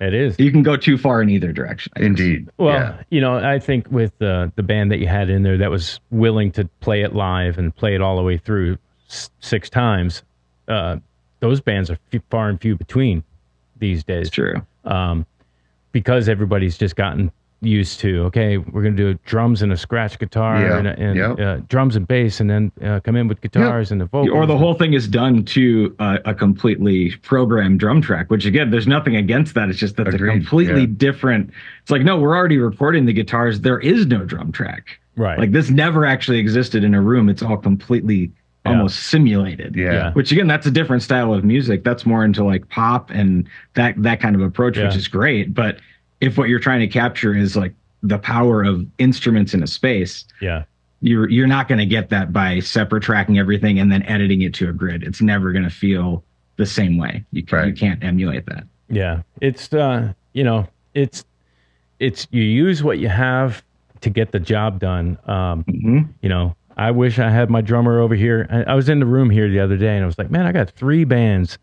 It is. You can go too far in either direction. Indeed. Well, I think with the band that you had in there that was willing to play it live and play it all the way through 6 times, those bands are far and few between these days. It's true. Because everybody's just gotten used to, okay, we're going to do drums and a scratch guitar and drums and bass, and then come in with guitars and the vocals. Or the whole thing is done to a completely programmed drum track, which again, there's nothing against that. It's just that they're completely different. It's like, no, we're already recording the guitars. There is no drum track. Right. Like this never actually existed in a room. It's all completely almost simulated. Yeah. Which again, that's a different style of music. That's more into like pop and that kind of approach, which is great. But if what you're trying to capture is like the power of instruments in a space, you're not going to get that by separate tracking everything and then editing it to a grid. It's never going to feel the same way. You can't emulate that. Yeah, it's it's you use what you have to get the job done. I wish I had my drummer over here. I was in the room here the other day and I was like, man, I got 3 bands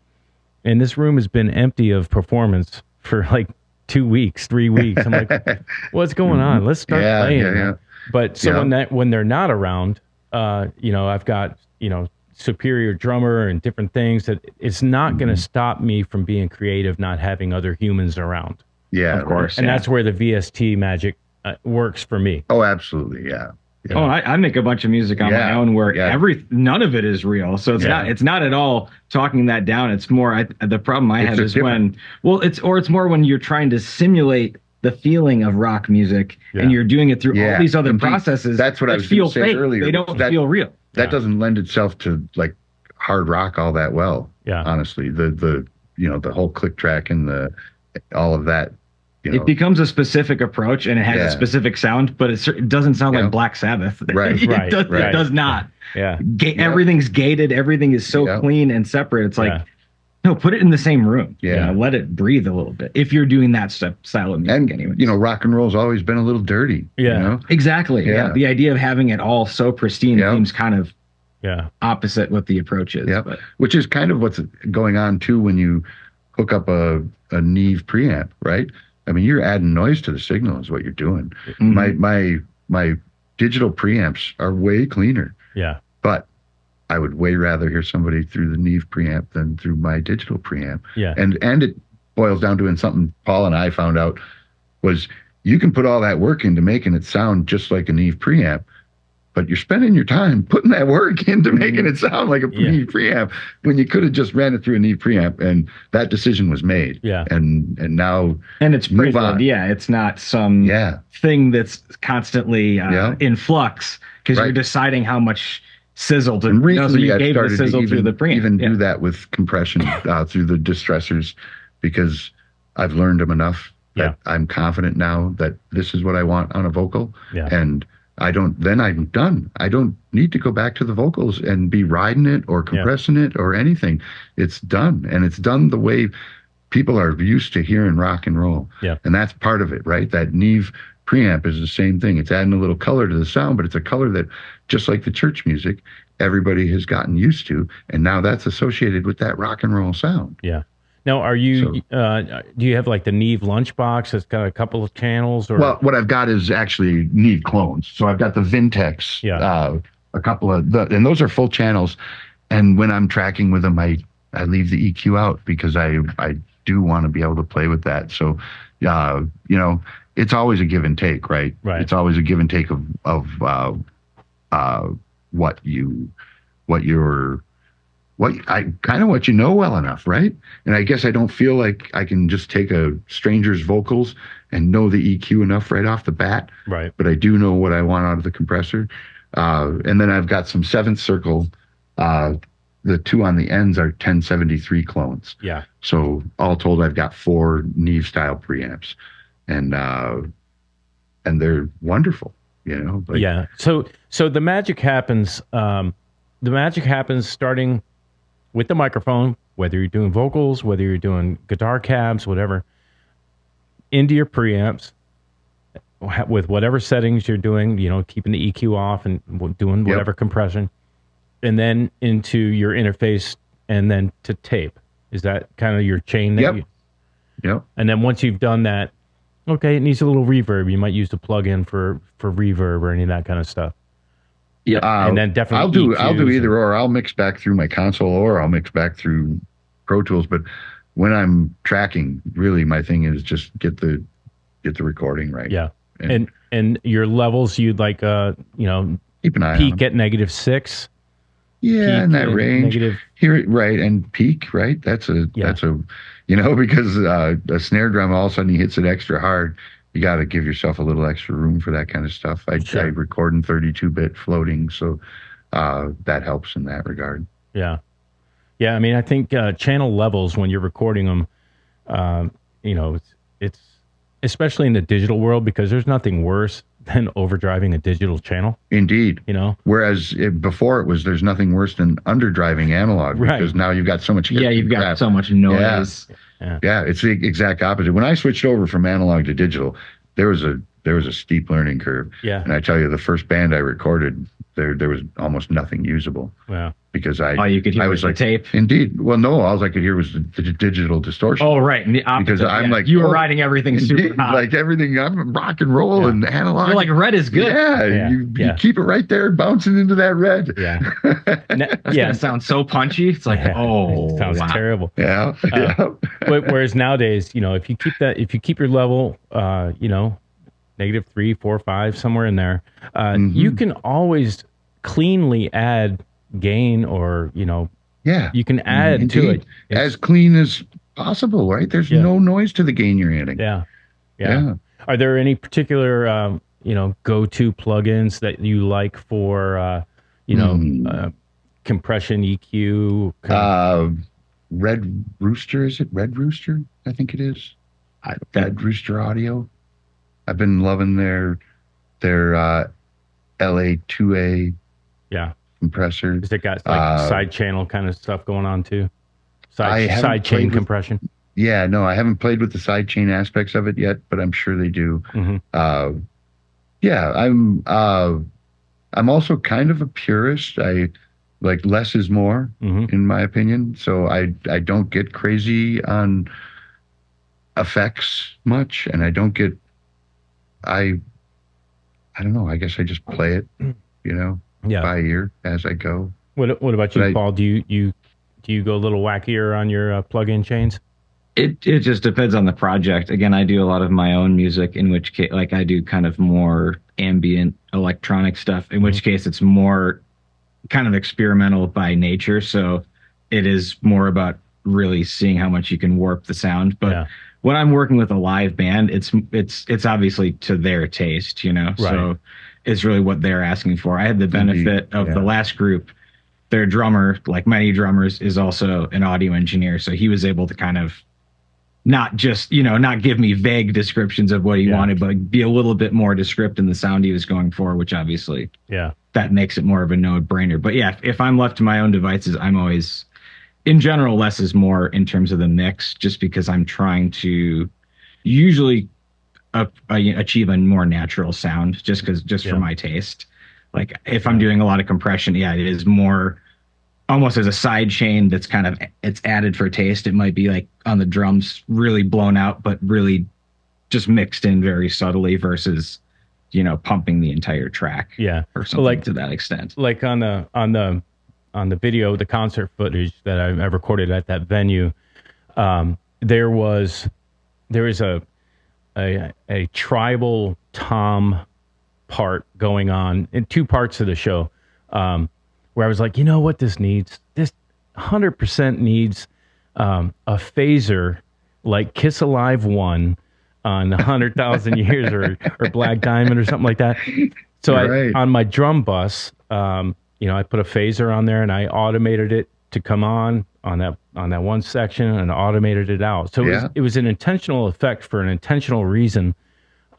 and this room has been empty of performance for like 2 weeks, 3 weeks. I'm like, what's going on? Let's start playing. Yeah. But so when they're not around, I've got, superior drummer and different things that it's not going to stop me from being creative, not having other humans around. Yeah, of course. And that's where the VST magic works for me. Oh, absolutely. Yeah. Oh, I make a bunch of music on my own where none of it is real. So it's not at all talking that down. It's more the problem I have is it's more when you're trying to simulate the feeling of rock music and you're doing it through all these other processes. That's what I was going to say earlier. They don't feel real. That doesn't lend itself to like hard rock all that well. Yeah. Honestly, the whole click track and all of that. It becomes a specific approach and it has a specific sound, but it doesn't sound like Black Sabbath. Right. It does not. Yeah. Everything's gated. Everything is so clean and separate. It's like, no, put it in the same room. Yeah. Let it breathe a little bit. If you're doing that style of music anyway. Rock and roll's always been a little dirty. Yeah. Exactly. Yeah. The idea of having it all so pristine seems kind of opposite what the approach is. Yeah. Which is kind of what's going on too when you hook up a Neve preamp, right? I mean, you're adding noise to the signal is what you're doing. Mm-hmm. My digital preamps are way cleaner. Yeah. But I would way rather hear somebody through the Neve preamp than through my digital preamp. Yeah. And it boils down to something Paul and I found out was you can put all that work into making it sound just like a Neve preamp, but you're spending your time putting that work into making it sound like a Neve preamp when you could have just ran it through a Neve preamp, and that decision was made. Yeah. And now it's pretty good. Yeah. It's not some thing that's constantly in flux because you're deciding how much sizzle to recently you gave the sizzle through the preamp. Even do that with compression through the distressors because I've learned them enough that I'm confident now that this is what I want on a vocal. Yeah. And then I'm done. I don't need to go back to the vocals and be riding it or compressing it or anything. It's done. And it's done the way people are used to hearing rock and roll. Yeah. And that's part of it, right? That Neve preamp is the same thing. It's adding a little color to the sound, but it's a color that, just like the church music, everybody has gotten used to. And now that's associated with that rock and roll sound. Yeah. Now, are you? Do you have like the Neve lunchbox that's got a couple of channels? Or? Well, what I've got is actually Neve clones. So I've got the Vintex, a couple of and those are full channels. And when I'm tracking with them, I leave the EQ out because I do want to be able to play with that. So, it's always a give and take, right? Right. It's always a give and take of what you know well enough, right? And I guess I don't feel like I can just take a stranger's vocals and know the EQ enough right off the bat. Right. But I do know what I want out of the compressor. And then I've got some 7th circle. The 2 on the ends are 1073 clones. Yeah. So all told, I've got 4 Neve style preamps, and they're wonderful. So the magic happens. The magic happens starting with the microphone, whether you're doing vocals, whether you're doing guitar cabs, whatever, into your preamps with whatever settings you're doing, keeping the EQ off and doing whatever compression, and then into your interface and then to tape. Is that kind of your chain? Yep. And then once you've done that, okay, it needs a little reverb. You might use the plug-in for reverb or any of that kind of stuff. Yeah, and then definitely I'll do either or. I'll mix back through my console or I'll mix back through Pro Tools. But when I'm tracking, really my thing is just get the recording right. Yeah, and your levels, you'd like keep an eye peak on at -6. Yeah, in that range. Here, right, and peak, right? That's a because a snare drum, all of a sudden he hits it extra hard. You got to give yourself a little extra room for that kind of stuff. I record in 32-bit floating, so that helps in that regard. Yeah. I mean, I think channel levels when you're recording them, it's especially in the digital world, because there's nothing worse than overdriving a digital channel. Indeed. Whereas before there's nothing worse than underdriving analog, because now you've got so much. Yeah, you've got so much noise. Yeah, it's the exact opposite. When I switched over from analog to digital, there was a steep learning curve. Yeah. And I tell you, the first band I recorded, there was almost nothing usable. Wow. Because you could hear was the tape. Indeed. Well, no, all I could hear was the digital distortion. Oh, right. And the opposite, because I'm like, you were riding everything super hot. Like everything, I'm rock and roll and analog. You're like, red is good. Yeah. You keep it right there, bouncing into that red. Yeah. It sounds so punchy. It's like, it sounds terrible. Yeah. Whereas nowadays, if you keep your level, -3, 4, 5, somewhere in there, you can always cleanly add gain or you can add to it as clean as possible, right? There's no noise to the gain you're adding. Yeah. Are there any particular go-to plugins that you like for compression, EQ? Red Rooster, is it Red Rooster? I think it is. Red Rooster Audio. I've been loving their LA2A compressor. Has it got like side channel kind of stuff going on too? Side chain compression? Yeah, no, I haven't played with the side chain aspects of it yet, but I'm sure they do. Mm-hmm. I'm also kind of a purist. I like less is more, in my opinion. So I don't get crazy on effects much, and I don't get. I don't know. I guess I just play it, by ear as I go. What about you, Paul? Do you go a little wackier on your plug-in chains? It just depends on the project. Again, I do a lot of my own music, in which case, like I do kind of more ambient electronic stuff, in which case it's more kind of experimental by nature. So it is more about really seeing how much you can warp the sound. But when I'm working with a live band, it's obviously to their taste, Right. So it's really what they're asking for. I had the benefit of the last group. Their drummer, like many drummers, is also an audio engineer. So he was able to kind of not just, not give me vague descriptions of what he wanted, but be a little bit more descriptive in the sound he was going for, which obviously that makes it more of a no-brainer. But if I'm left to my own devices, I'm always, in general, less is more in terms of the mix, just because I'm trying to usually achieve a more natural sound, just for my taste. Like if I'm doing a lot of compression, it is more almost as a side chain that's kind of, it's added for taste. It might be like on the drums really blown out, but really just mixed in very subtly versus, pumping the entire track. Yeah. Or something to that extent. Like on the video, the concert footage that I recorded at that venue, there was a tribal tom part going on in two parts of the show, where I was like, what this needs? This 100% needs a phaser like Kiss Alive 1 on 100,000 Years or Black Diamond or something like that. So on my drum bus, I put a phaser on there and I automated it to come on that one section and automated it out. So it was an intentional effect for an intentional reason.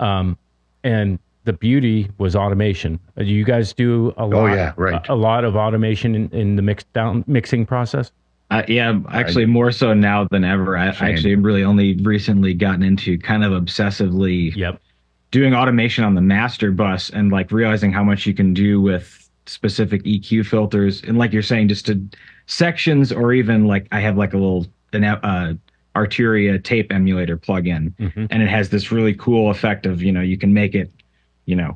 And the beauty was automation. You guys do a lot, a lot of automation in the mixing process. Yeah, actually more so now than ever. I actually really only recently gotten into kind of obsessively doing automation on the master bus and like realizing how much you can do with specific EQ filters. And like you're saying, just to sections, or even like I have like an Arturia tape emulator plugin, and it has this really cool effect of, you can make it,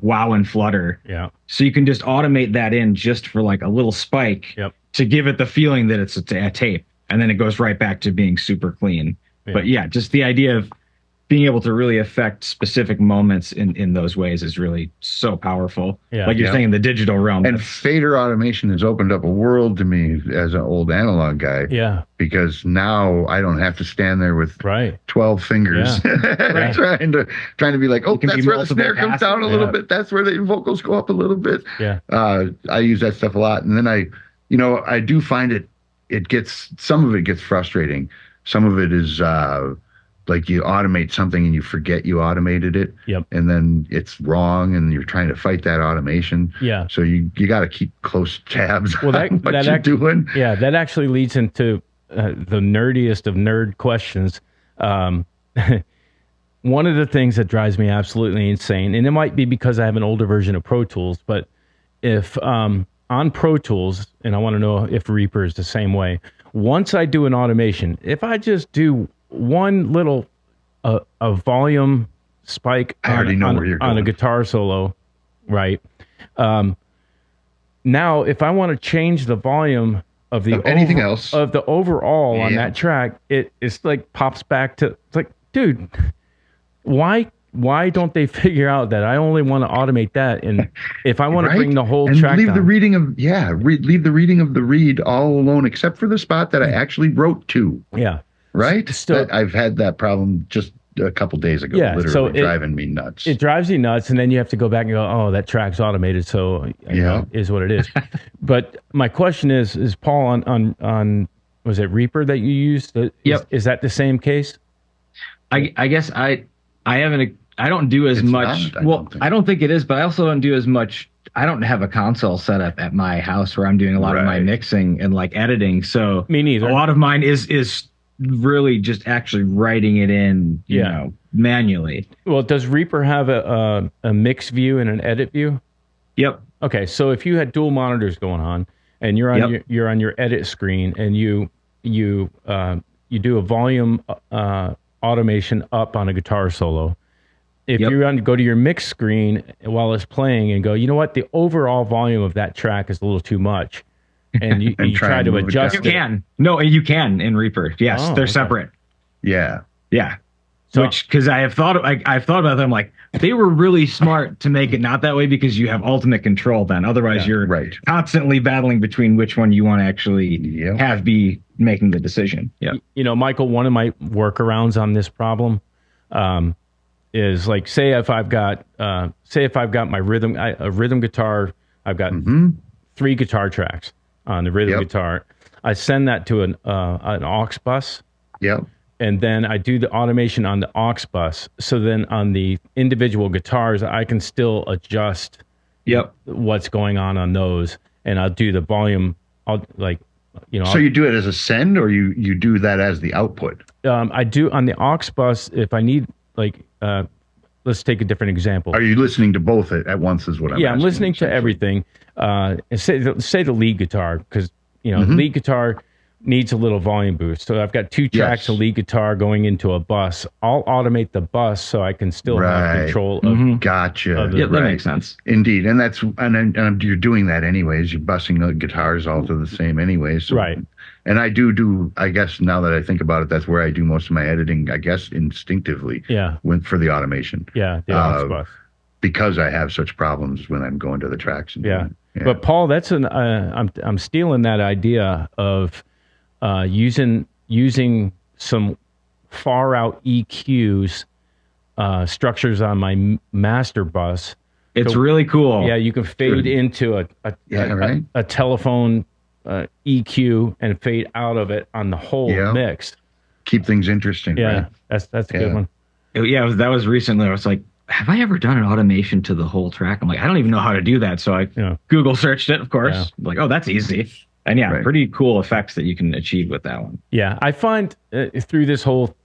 wow and flutter. Yeah. So you can just automate that in just for like a little spike to give it the feeling that it's a tape. And then it goes right back to being super clean. Yeah. But yeah, just the idea of being able to really affect specific moments in those ways is really so powerful. Yeah. Like you're saying, in the digital realm. And fader automation has opened up a world to me as an old analog guy. Yeah. Because now I don't have to stand there with 12 fingers trying to be like, oh, that's where the snare comes down a little bit. That's where the vocals go up a little bit. Yeah. I use that stuff a lot. And then I do find some of it gets frustrating. Some of it is like you automate something and you forget you automated it. Yep. And then it's wrong and you're trying to fight that automation. Yeah. So you got to keep close tabs on what you're doing. Yeah, that actually leads into the nerdiest of nerd questions. One of the things that drives me absolutely insane, and it might be because I have an older version of Pro Tools, but if on Pro Tools, and I want to know if Reaper is the same way, once I do an automation, if I just do one little a volume spike on a guitar solo, right? Now, if I want to change the volume of the anything else of the overall on that track, it's like pops back to, it's like, dude, why don't they figure out that I only want to automate that, and if I want to bring the whole track leave down, the reading of leave the reading of the read all alone except for the spot that I actually wrote to. Yeah. Right? Still, I've had that problem just a couple days ago, literally driving me nuts. It drives you nuts, and then you have to go back and go, oh, that track's automated, so is what it is. But my question is Paul, on was it Reaper that you used? Is that the same case? I guess I don't do as much. I don't think it is, but I also don't do as much. I don't have a console set up at my house where I'm doing a lot of my mixing and like editing. So me neither. A lot of mine is really just actually writing it in, you know, manually. Well, does Reaper have a mix view and an edit view? Yep. Okay, so if you had dual monitors going on and you're on your edit screen and you do a volume automation up on a guitar solo. If you go to your mix screen while it's playing and go, you know what, the overall volume of that track is a little too much, and you try to adjust it. You can. No, you can in Reaper. Yes, they're separate. Yeah. Yeah. So, because I've thought about them, like they were really smart to make it not that way, because you have ultimate control then. Otherwise, you're constantly battling between which one you want to actually have be making the decision. Yeah. You know, Michael, one of my workarounds on this problem is like, say if I've got my rhythm guitar, I've got 3 guitar tracks on the rhythm guitar. I send that to an aux bus. Yep. And then I do the automation on the aux bus. So then on the individual guitars, I can still adjust what's going on those. And I'll do the volume. So you do it as a send, or you do that as the output? I do on the aux bus if I need, let's take a different example. Are you listening to both at once is what I'm asking? I'm listening to everything. Say the lead guitar, because the lead guitar needs a little volume boost. So I've got 2 tracks of lead guitar going into a bus. I'll automate the bus so I can still have control of Gotcha. That makes sense. Indeed. And that's and you're doing that anyways. You're busing the guitars all to the same anyways. So, right. And I do, I guess now that I think about it, that's where I do most of my editing, I guess, instinctively. Yeah. For the automation. Yeah. The aux bus. Because I have such problems when I'm going to the tracks. And But Paul, that's I'm stealing that idea of using some far out EQs structures on my master bus. It's really cool. Yeah, you can fade into a telephone EQ and fade out of it on the whole mix. Keep things interesting. Yeah, right? that's a good one. Yeah, that was recently. I was like, have I ever done an automation to the whole track? I'm like, I don't even know how to do that. So I Google searched it, of course. Yeah. Like, oh, that's easy. And pretty cool effects that you can achieve with that one. Yeah, I find through this whole,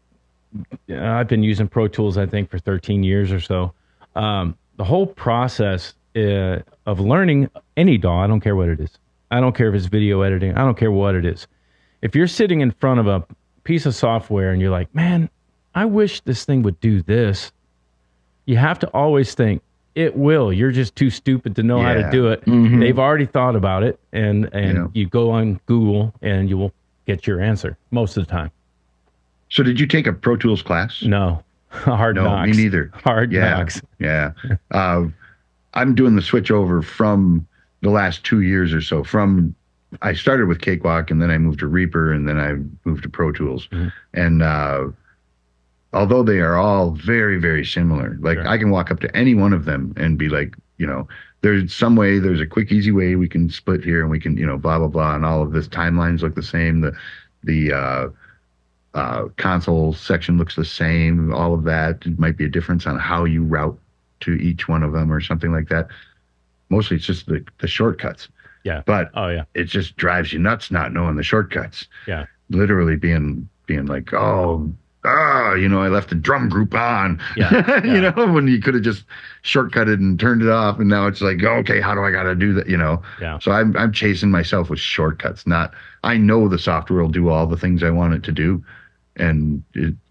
I've been using Pro Tools, I think, for 13 years or so. The whole process of learning any DAW, I don't care what it is. I don't care if it's video editing. I don't care what it is. If you're sitting in front of a piece of software and you're like, man, I wish this thing would do this, you have to always think, it will. You're just too stupid to know how to do it. Mm-hmm. They've already thought about it, and you go on Google and you will get your answer most of the time. So did you take a Pro Tools class? No. Hard knocks. Me neither. Hard knocks. Yeah. I'm doing the switch over from the last 2 years or so. I started with Cakewalk, and then I moved to Reaper, and then I moved to Pro Tools. Mm-hmm. And although they are all very, very similar, like I can walk up to any one of them and be like, there's some way, there's a quick, easy way we can split here, and we can, blah, blah, blah. And all of this timelines look the same. The console section looks the same. All of that. It might be a difference on how you route to each one of them or something like that. Mostly it's just the shortcuts. Yeah. But it just drives you nuts not knowing the shortcuts. Yeah. Literally being like, I left the drum group on. Yeah. When you could have just shortcutted and turned it off, and now it's like, okay, how do I got to do that? Yeah. So I'm chasing myself with shortcuts. I know the software will do all the things I want it to do, and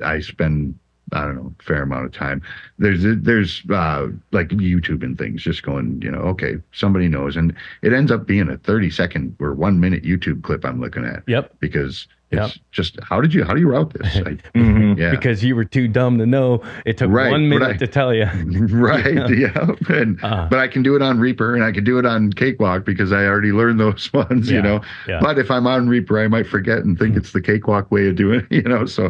I spend, I don't know, a fair amount of time. There's like YouTube and things, just going, okay, somebody knows, and it ends up being a 30-second or 1 minute YouTube clip I'm looking at. Yep. Because it's just, how do you route this? Because you were too dumb to know. It took 1 minute to tell you. Right. Yeah. And, but I can do it on Reaper, and I can do it on Cakewalk because I already learned those ones, Yeah. But if I'm on Reaper, I might forget and think it's the Cakewalk way of doing it, so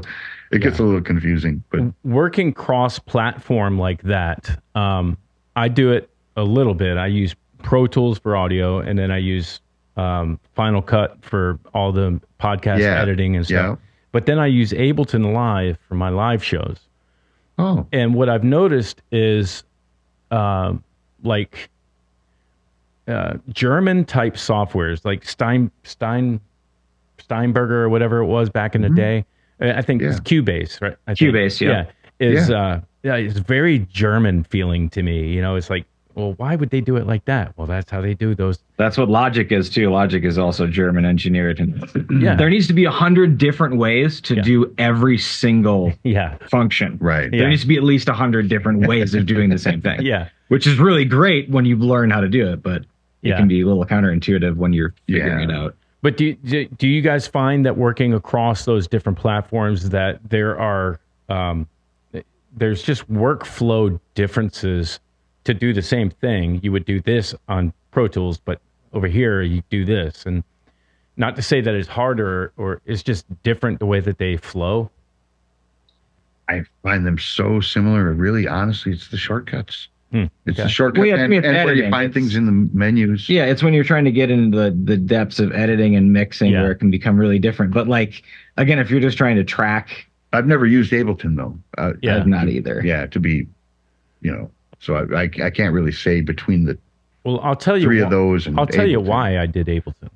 it gets a little confusing. But working cross-platform like that, I do it a little bit. I use Pro Tools for audio, and then I use Final Cut for all the podcast editing and stuff. Yeah. But then I use Ableton Live for my live shows. Oh. And what I've noticed is German type softwares like Steinberger or whatever it was back in the day. I think it's Cubase, right? Cubase, it's very German feeling to me. It's like, well, why would they do it like that? Well, that's how they do those. That's what Logic is too. Logic is also German engineered, and there needs to be 100 different ways to do every single function. Right. There needs to be at least 100 different ways of doing the same thing. Which is really great when you learn how to do it, but it can be a little counterintuitive when you're figuring it out. But do you guys find that working across those different platforms that there are there's just workflow differences to do the same thing? You would do this on Pro Tools, but over here you do this, and not to say that it's harder or it's just different the way that they flow. I find them so similar. Really, honestly, it's the shortcuts. It's the shortcut, and where you find things in the menus. Yeah, it's when you're trying to get into the depths of editing and mixing where it can become really different. But like, again, if you're just trying to track. I've never used Ableton, though. I've not either. Yeah, to be, so I can't really say between the I'll tell you three of those. And I'll tell you why I did Ableton.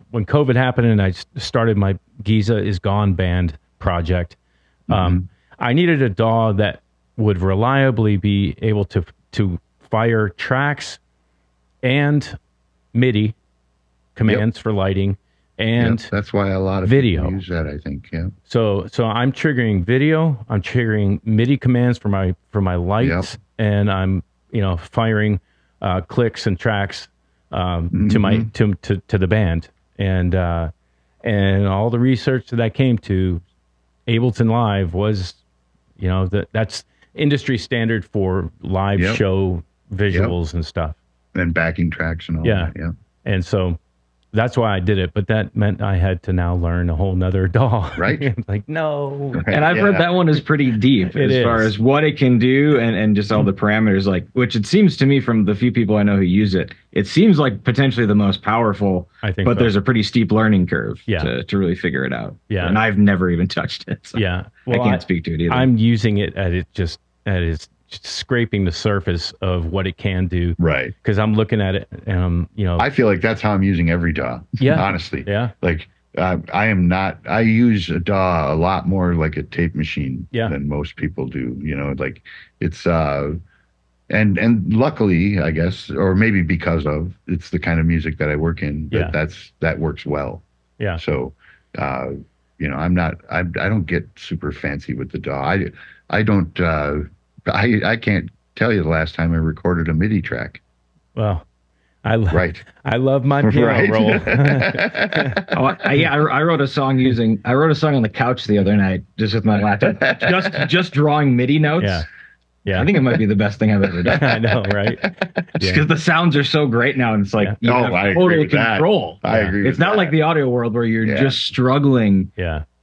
When COVID happened and I started my Giza Is Gone band project, I needed a DAW that would reliably be able to fire tracks and MIDI commands for lighting, and that's why a lot of video people use that, I think. Yeah. So I'm triggering video, I'm triggering MIDI commands for my lights, and I'm firing clicks and tracks to the band, and all the research that I came to, Ableton Live was, that's industry standard for live show visuals and stuff, and backing tracks and all that. Yeah. And so that's why I did it, but that meant I had to now learn a whole nother DAW. Right. Like, no. Right. And I've heard that one is pretty deep as far as what it can do and just all the parameters, which it seems to me from the few people I know who use it, it seems like potentially the most powerful, I think, but there's a pretty steep learning curve to really figure it out. Yeah. And I've never even touched it. So well, I can't speak to it either. I'm using it at its scraping the surface of what it can do. Right. Because I'm looking at it, and I feel like that's how I'm using every DAW. Yeah. Honestly. Yeah. Like I am not. I use a DAW a lot more like a tape machine than most people do. Like it's and luckily, I guess, or maybe because of it's the kind of music that I work in. That works well. Yeah. So, I'm not. I don't get super fancy with the DAW. I don't. I can't tell you the last time I recorded a MIDI track. Well, I love my piano roll. I wrote a song on the couch the other night just with my laptop, just drawing MIDI notes. Yeah, I think it might be the best thing I've ever done. I know, right? Just because the sounds are so great now, and it's like you have total control. I agree. It's not like the audio world where you're just struggling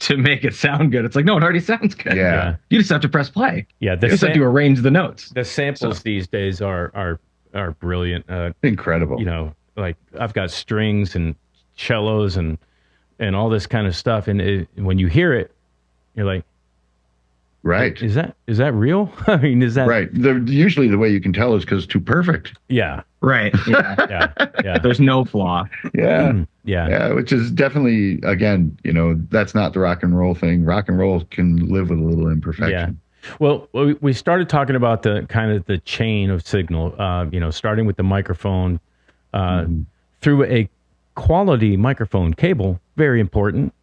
to make it sound good. It's like, no, it already sounds good. Yeah. You just have to press play. Yeah, you just have to arrange the notes. The samples these days are brilliant. Incredible. Like I've got strings and cellos and all this kind of stuff, and when you hear it, you're like, right. Is that real? I mean, is that right? Usually the way you can tell is because it's too perfect. Yeah. Right. Yeah. There's no flaw. Yeah. Yeah. Which is definitely, again, that's not the rock and roll thing. Rock and roll can live with a little imperfection. Yeah. Well, we started talking about the kind of the chain of signal, starting with the microphone, through a quality microphone cable, very important.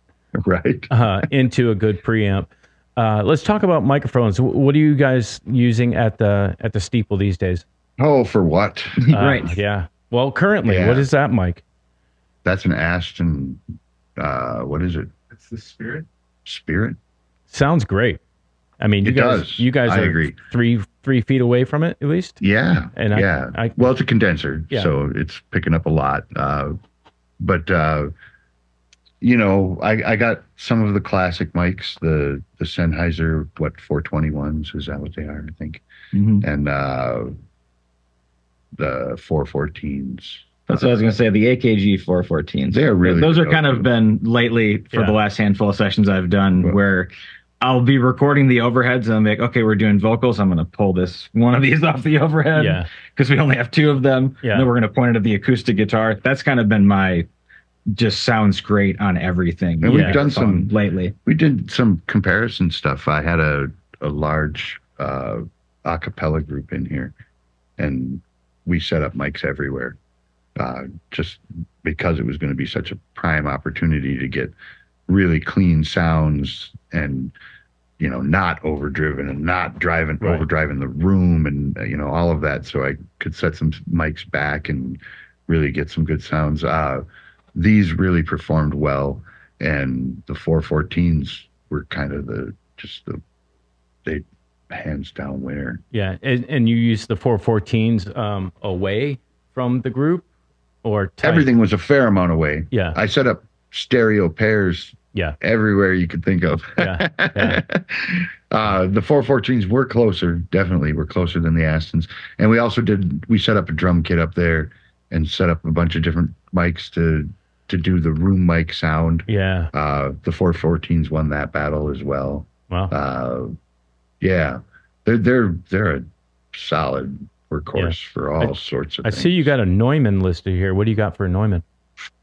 Right. Into a good preamp. Let's talk about microphones. What are you guys using at the Steeple these days? Oh, for what? Right. Yeah. Well, currently, what is that mic? That's an Aston. What is it? It's the Spirit. Spirit. Sounds great. I mean, you guys I are agree. 3 feet away from it at least. Yeah. And well, it's a condenser, so it's picking up a lot. But I got some of the classic mics, the Sennheiser, 421s, is that what they are, I think? Mm-hmm. And the 414s. That's what I was going to say, the AKG 414s. They're really Those are kind of been lately for the last handful of sessions I've done where I'll be recording the overheads and I'm like, okay, we're doing vocals. I'm going to pull one of these off the overhead because we only have 2 of them. Yeah. And then we're going to point it at the acoustic guitar. That's kind of been my just sounds great on everything. And we've done some lately. We did some comparison stuff. I had a large a cappella group in here, and we set up mics everywhere, just because it was going to be such a prime opportunity to get really clean sounds and not overdriven and not overdriving the room and all of that. So I could set some mics back and really get some good sounds. These really performed well, and the 414s were kind of they hands down winner. Yeah, and you used the 414s away from the group, or tight? Everything was a fair amount away. Yeah, I set up stereo pairs. Yeah, everywhere you could think of. Yeah. The 414s were closer, definitely were closer than the Astons, and we set up a drum kit up there and set up a bunch of different mics to do the room mic sound. Yeah. The 414s won that battle as well. Wow. Yeah. They're a solid workhorse for all sorts of things. I see you got a Neumann listed here. What do you got for a Neumann?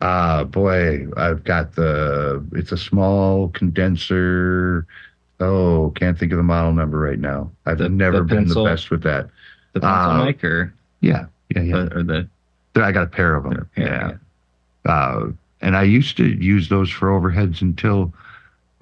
Boy, I've got it's a small condenser. Oh, can't think of the model number right now. I've never been the best with that. The pencil mic or? Yeah. I got a pair of them. Yeah. And I used to use those for overheads until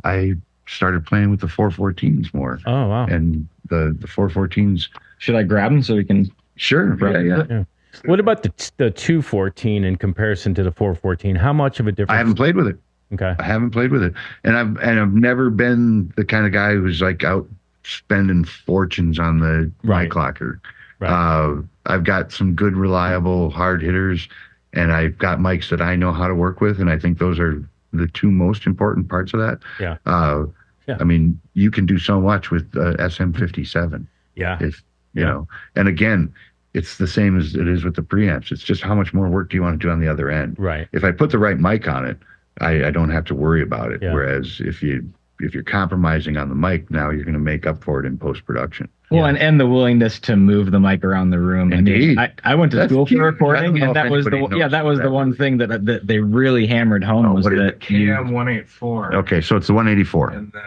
I started playing with the 414s more. Oh, wow. And the 414s. Should I grab them so we can? Sure. Yeah. What about the 214 in comparison to the 414? How much of a difference? I haven't played with it. Okay. I haven't played with it. And I've never been the kind of guy who's like out spending fortunes on the mic locker. Right. I've got some good, reliable hard hitters, and I've got mics that I know how to work with, and I think those are the 2 most important parts of that. Yeah. I mean, you can do so much with SM57. Yeah. If you know, and again, it's the same as it is with the preamps. It's just how much more work do you want to do on the other end? Right. If I put the right mic on it, I don't have to worry about it. Yeah. Whereas if you if you're compromising on the mic, now you're going to make up for it in post-production. Well, and the willingness to move the mic around the room. Indeed. I mean, I went to school for recording, and that was the one thing that they really hammered home was that KM 184. Okay, so it's the 184. And then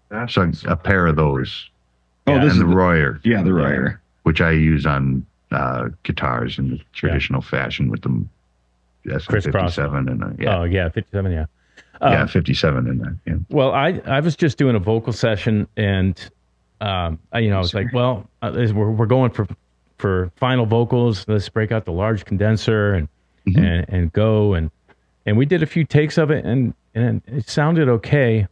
that's So a pair of those. Oh, this and is the Royer. Yeah, the Royer. Which I use on guitars in the traditional fashion with the SM57 and Oh yeah, 57. Yeah. 57 in that. Yeah. Well, I was just doing a vocal session, and I was like, well, we're going for final vocals. Let's break out the large condenser and go and we did a few takes of it, and it sounded okay,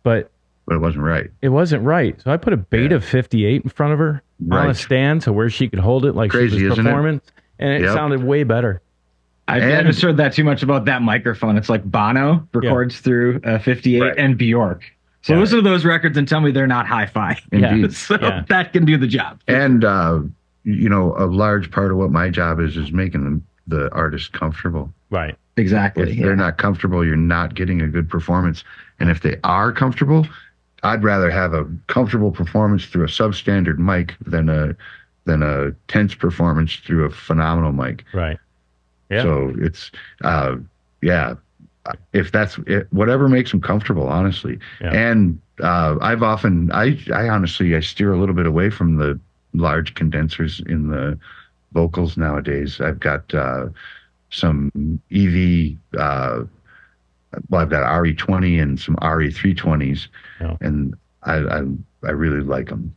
but it wasn't right. It wasn't right. So I put a Beta 58 in front of her on a stand, so where she could hold it like Crazy, she was performing, and it Yep. sounded way better. I just heard that too much about that microphone. It's like Bono records through 58 and Bjork. So listen to those records and tell me they're not hi-fi. Indeed. So that can do the job. And a large part of what my job is making the artist comfortable. Right. Exactly. If they're not comfortable, you're not getting a good performance. And if they are comfortable, I'd rather have a comfortable performance through a substandard mic than a tense performance through a phenomenal mic. Right. Yeah. So it's, if that's it, whatever makes them comfortable, honestly. Yeah. And I honestly steer a little bit away from the large condensers in the vocals nowadays. I've got some EV, I've got RE20 and some RE320s, and I really like them,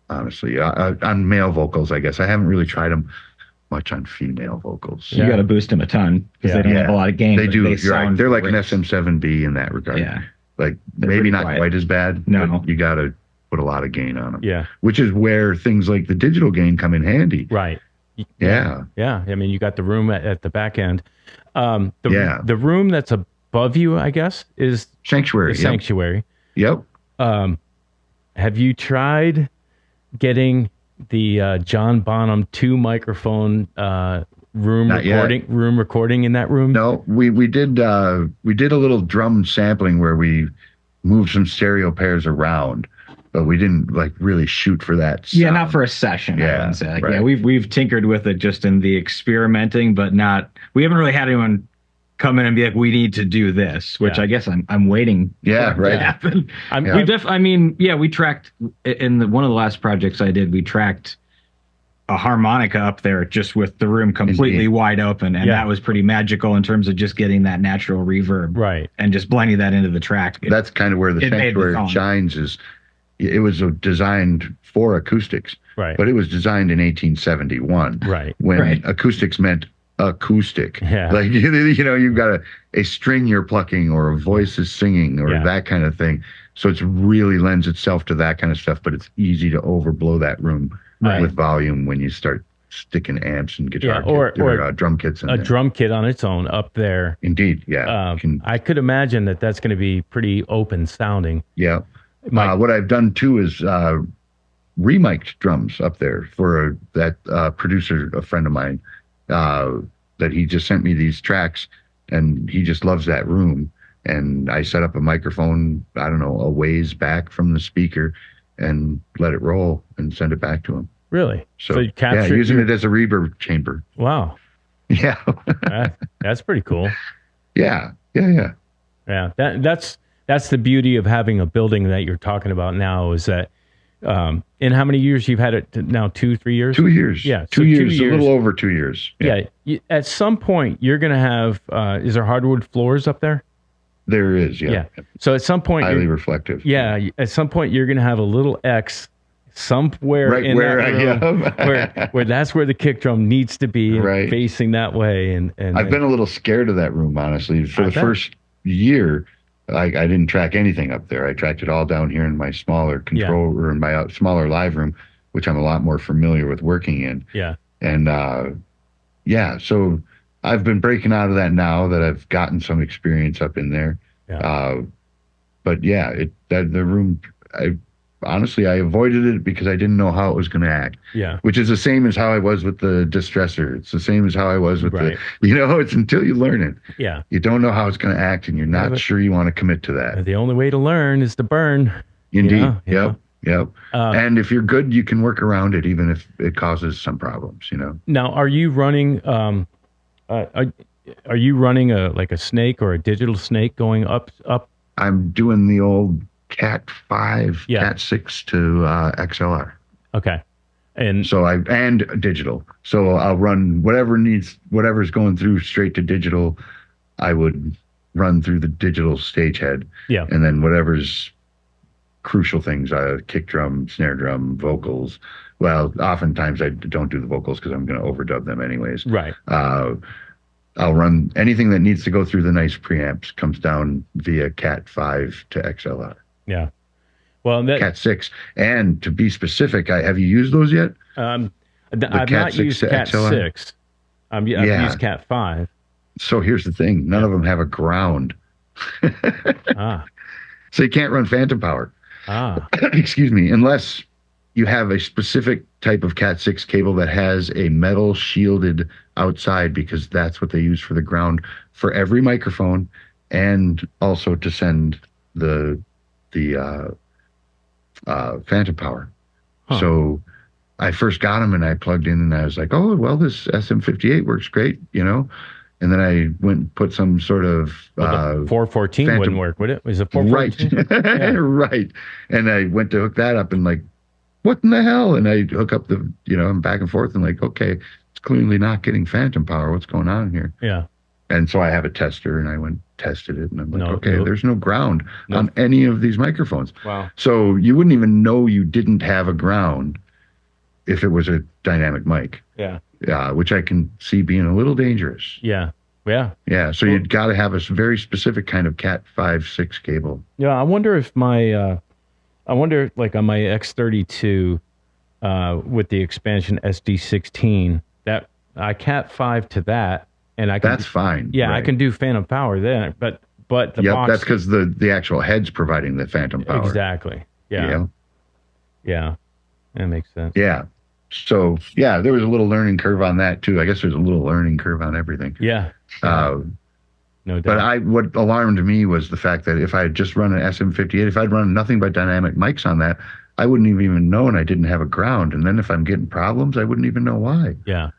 honestly. On male vocals, I guess. I haven't really tried them much on female vocals. You got to boost them a ton because they don't have a lot of gain. They do. You're right. They're like an SM7B in that regard. Yeah. Like maybe not quite as bad. No. You got to put a lot of gain on them. Yeah. Which is where things like the digital gain come in handy. Right. Yeah. Yeah. I mean, you got the room at the back end. The room that's above you, I guess, is Sanctuary. Sanctuary. Yep. Have you tried getting the John Bonham 2 microphone room recording in that room? No, we did a little drum sampling where we moved some stereo pairs around, but we didn't really shoot for that sound. Yeah, not for a session. I wouldn't say. Right. Yeah, we've tinkered with it just in the experimenting, but we haven't really had anyone come in and be like, we need to do this, which I guess I'm waiting for to happen. We tracked in one of the last projects I did, we tracked a harmonica up there just with the room completely wide open, and that was pretty magical in terms of just getting that natural reverb, right, and just blending that into the track. That's kind of where the Sanctuary shines. Is it was designed for acoustics, right, but it was designed in 1871, right, when acoustics meant acoustic. Yeah. Like, you've got a string you're plucking or a voice is singing or that kind of thing. So it's really lends itself to that kind of stuff, but it's easy to overblow that room with volume when you start sticking amps and guitar or drum kits in there. Drum kit on its own up there. Indeed. Yeah. I could imagine that's going to be pretty open sounding. Yeah. What I've done too is remiked drums up there for that producer, a friend of mine, that he just sent me these tracks, and he just loves that room. And I set up a microphone, I don't know, a ways back from the speaker, and let it roll and send it back to him. Really? So you using it as a reverb chamber. Wow. Yeah. That's pretty cool. Yeah. That's the beauty of having a building that you're talking about now, is that in how many years you've had it now? 2-3 years? 2 years. Yeah. 2 years, a little over 2 years. Yeah. At some point, you're going to have, is there hardwood floors up there? There is, yeah. So at some point, highly reflective. Yeah. At some point, you're going to have a little X somewhere in that room where that's where the kick drum needs to be, facing that way. And I've been a little scared of that room, honestly. For the first year, I didn't track anything up there. I tracked it all down here in my smaller control room, my smaller live room, which I'm a lot more familiar with working in. Yeah. And so I've been breaking out of that now that I've gotten some experience up in there. Yeah. But the room, honestly, I avoided it because I didn't know how it was going to act. Yeah. Which is the same as how I was with the distressor. It's the same as how I was with Right. it's until you learn it. Yeah. You don't know how it's going to act, and you're not sure you want to commit to that. The only way to learn is to burn. Indeed. Yep. And if you're good, you can work around it, even if it causes some problems. Now, are you running? Are you running a snake or a digital snake going up? I'm doing the old Cat 5, Cat 6 to XLR. Okay. And digital. So I'll run whatever's going through straight to digital. I would run through the digital stage head. Yeah. And then whatever's crucial things, kick drum, snare drum, vocals. Well, oftentimes I don't do the vocals because I'm going to overdub them anyways. Right. I'll run anything that needs to go through the nice preamps comes down via Cat 5 to XLR. Yeah. Well, Cat 6. And to be specific, have you used those yet? I've not used Cat 6. I've used Cat 5. So here's the thing. None of them have a ground. So you can't run phantom power. Excuse me. Unless you have a specific type of Cat 6 cable that has a metal shielded outside, because that's what they use for the ground for every microphone, and also to send the phantom power. So I first got them and I plugged in and I was like, oh, well, this SM58 works great, And then I went and put some sort of 414 wouldn't work, would it? Was it 414? Right. Right. And I went to hook that up and like, what in the hell? And I hook up the, I'm back and forth and like, okay, it's clearly not getting phantom power. What's going on here? Yeah. And so I have a tester and I went and tested it and I'm like, there's no ground on any of these microphones. Wow. So you wouldn't even know you didn't have a ground if it was a dynamic mic. Yeah. Which I can see being a little dangerous. Yeah. Yeah. Yeah. So you've got to have a very specific kind of Cat 5-6 cable. Yeah. I wonder if like on my X32 with the expansion SD16, that I Cat 5 to that, and I can. That's fine. Yeah, right. I can do phantom power then, but the box. That's because the actual head's providing the phantom power. Exactly. Yeah. Yeah. That makes sense. Yeah. So there was a little learning curve on that too. I guess there's a little learning curve on everything. Yeah. No doubt. But what alarmed me was the fact that if I had just run an SM58, if I'd run nothing but dynamic mics on that, I wouldn't have even known I didn't have a ground. And then if I'm getting problems, I wouldn't even know why. Yeah.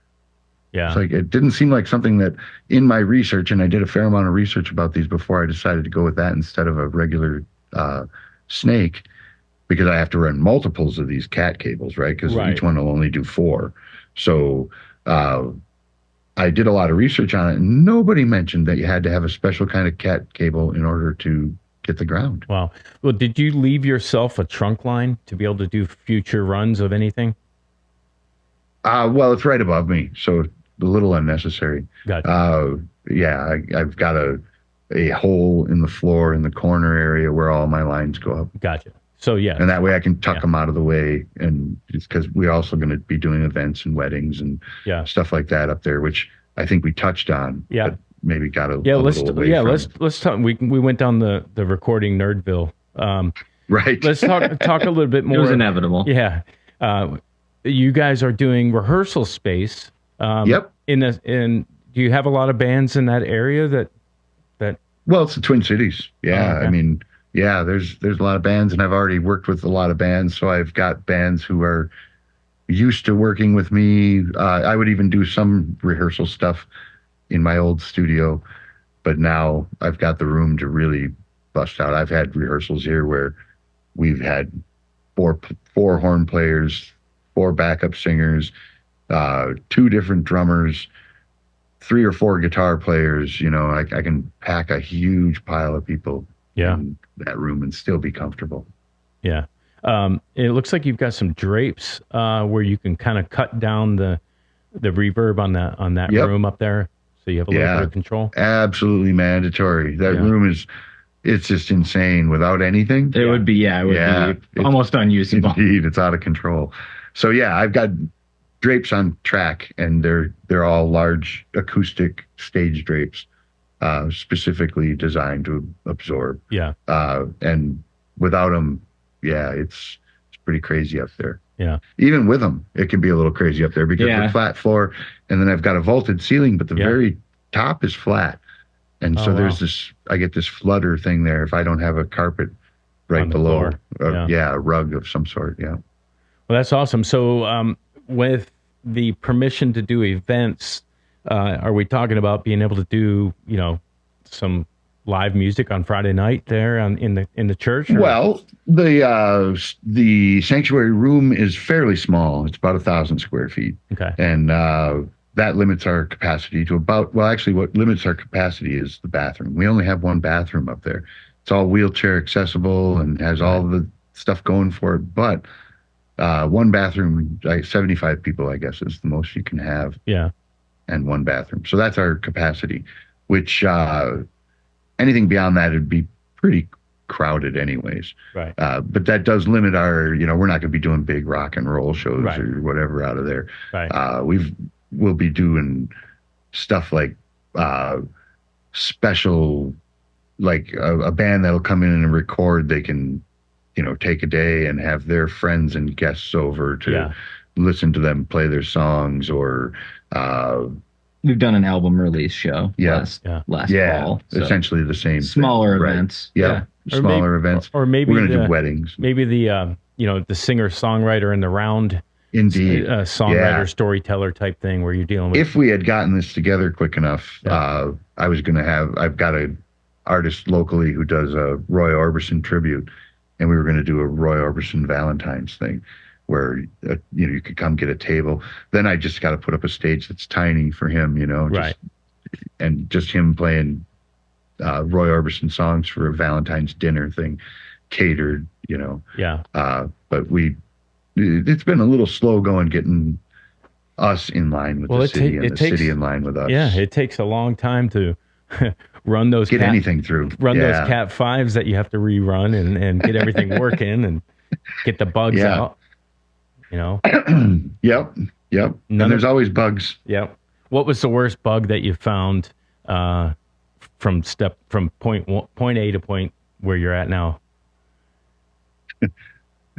Yeah. It's like, it didn't seem like something that in my research, and I did a fair amount of research about these before I decided to go with that instead of a regular snake, because I have to run multiples of these Cat cables, right? Because each one will only do 4. So I did a lot of research on it, and nobody mentioned that you had to have a special kind of Cat cable in order to get the ground. Wow. Well, did you leave yourself a trunk line to be able to do future runs of anything? Well, it's right above me, so a little unnecessary. Gotcha. I've got a hole in the floor in the corner area where all my lines go up. Gotcha. So and that way I can tuck them out of the way, and it's because we're also going to be doing events and weddings and stuff like that up there, which I think we touched on. Yeah, but maybe got a little away from it. Let's talk. We went down the recording Nerdville. Right. Let's talk a little bit more. It was inevitable. Yeah. You guys are doing rehearsal space. Yep. Do you have a lot of bands in that area that? Well, it's the Twin Cities. Yeah. Okay. I mean. Yeah, there's a lot of bands, and I've already worked with a lot of bands, so I've got bands who are used to working with me. I would even do some rehearsal stuff in my old studio, but now I've got the room to really bust out. I've had rehearsals here where we've had four horn players, 4 backup singers, 2 different drummers, 3 or 4 guitar players. I can pack a huge pile of people. Yeah. In that room and still be comfortable. Yeah. It looks like you've got some drapes where you can kind of cut down the reverb on that room up there, so you have a little bit of control. Absolutely mandatory. That room it's just insane without anything. It would be almost unusable. Indeed, it's out of control. So I've got drapes on track, and they're all large acoustic stage drapes. Specifically designed to absorb. Yeah. And without them, it's pretty crazy up there. Yeah. Even with them, it can be a little crazy up there because the flat floor, and then I've got a vaulted ceiling, but the very top is flat. And so there's I get this flutter thing there if I don't have a carpet right below. A rug of some sort. Yeah. Well, that's awesome. So with the permission to do events, are we talking about being able to do, some live music on Friday night there in the church? Or? Well, the sanctuary room is fairly small. It's about 1,000 square feet. Okay. And that limits our capacity to what limits our capacity is the bathroom. We only have one bathroom up there. It's all wheelchair accessible and has all the stuff going for it. But one bathroom, 75 people, I guess, is the most you can have. Yeah. And one bathroom. So that's our capacity, which anything beyond that would be pretty crowded anyways. Right. But that does limit our, we're not going to be doing big rock and roll shows or whatever out of there. Right. We'll be doing stuff like special, like a band that'll come in and record. They can, take a day and have their friends and guests over to listen to them play their songs, or we've done an album release show last fall. So essentially the same smaller thing. events. Right. Yeah. Smaller events. Or maybe we're going to do weddings. Maybe the the singer-songwriter in the round. Indeed. Songwriter, storyteller type thing where you're dealing with. If we had gotten this together quick enough, I've got an artist locally who does a Roy Orbison tribute, and we were going to do a Roy Orbison Valentine's thing where, you could come get a table. Then I just got to put up a stage that's tiny for him, and just him playing Roy Orbison songs for a Valentine's dinner thing, catered, Yeah. But it's been a little slow going getting us in line with the city and the city in line with us. Yeah, it takes a long time to run those anything through. Run those Cat 5s that you have to rerun and get everything working and get the bugs out. Yep. And there's always bugs. Yep. What was the worst bug that you found from point A to point where you're at now?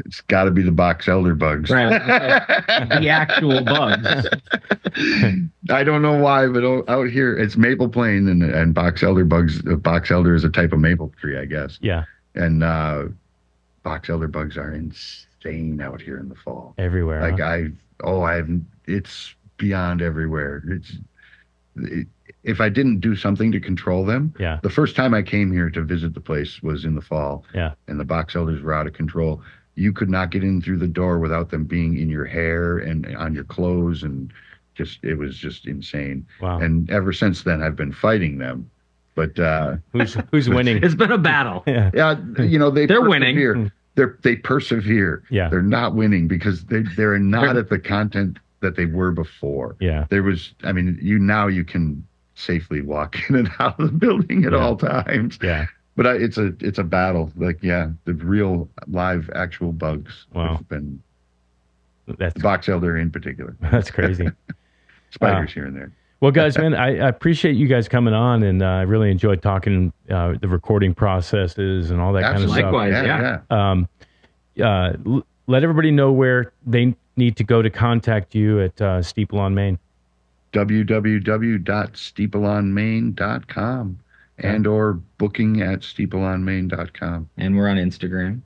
It's got to be the box elder bugs. Right. The actual bugs. I don't know why, but out here it's maple plane and box elder bugs. Box elder is a type of maple tree, I guess. Yeah. And box elder bugs are insane out here in the fall. Everywhere. Like it's beyond everywhere. If I didn't do something to control them, the first time I came here to visit the place was in the fall. Yeah. And the box elders were out of control. You could not get in through the door without them being in your hair and on your clothes, and it was just insane. Wow. And ever since then, I've been fighting them. But who's winning? It's been a battle. Yeah. They're winning. They persevere. Yeah. They're not winning because they're not at the content that they were before. Yeah. You can safely walk in and out of the building at all times. Yeah. But it's a battle. Like, the real live actual bugs. Wow. Have been that's the box elder in particular. That's crazy. Spiders here and there. Well, guys, man, I appreciate you guys coming on, and I really enjoyed talking the recording processes and all that kind of stuff. Likewise, let everybody know where they need to go to contact you at Steeple on Main. www.steepleonmain.com and or booking at steepleonmain.com. And we're on Instagram,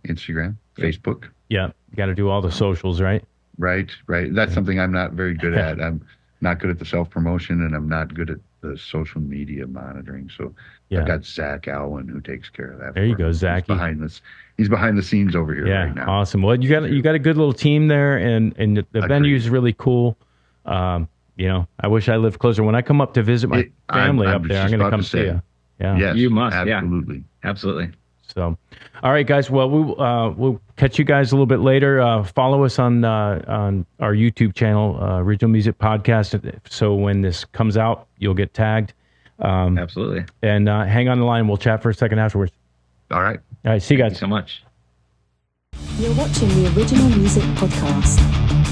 Facebook. Yeah, you got to do all the socials, right? Right. That's something I'm not very good at. I'm not good at the self-promotion, and I'm not good at the social media monitoring. So I've got Zach Alwyn who takes care of that. There you go, Zach. He's behind the scenes over here right now. Awesome. Well, you got a good little team there, and the venue is really cool. I wish I lived closer. When I come up to visit my family up there, I'm going to come see you. Yeah. Yes, you must. Absolutely. Yeah. Absolutely. So, all right, guys. Well, we'll catch you guys a little bit later. Follow us on our YouTube channel, Original Music Podcast. So when this comes out, you'll get tagged. Absolutely. And hang on the line. We'll chat for a second afterwards. All right. All right. See you guys. Thank you so much. You're watching the Original Music Podcast.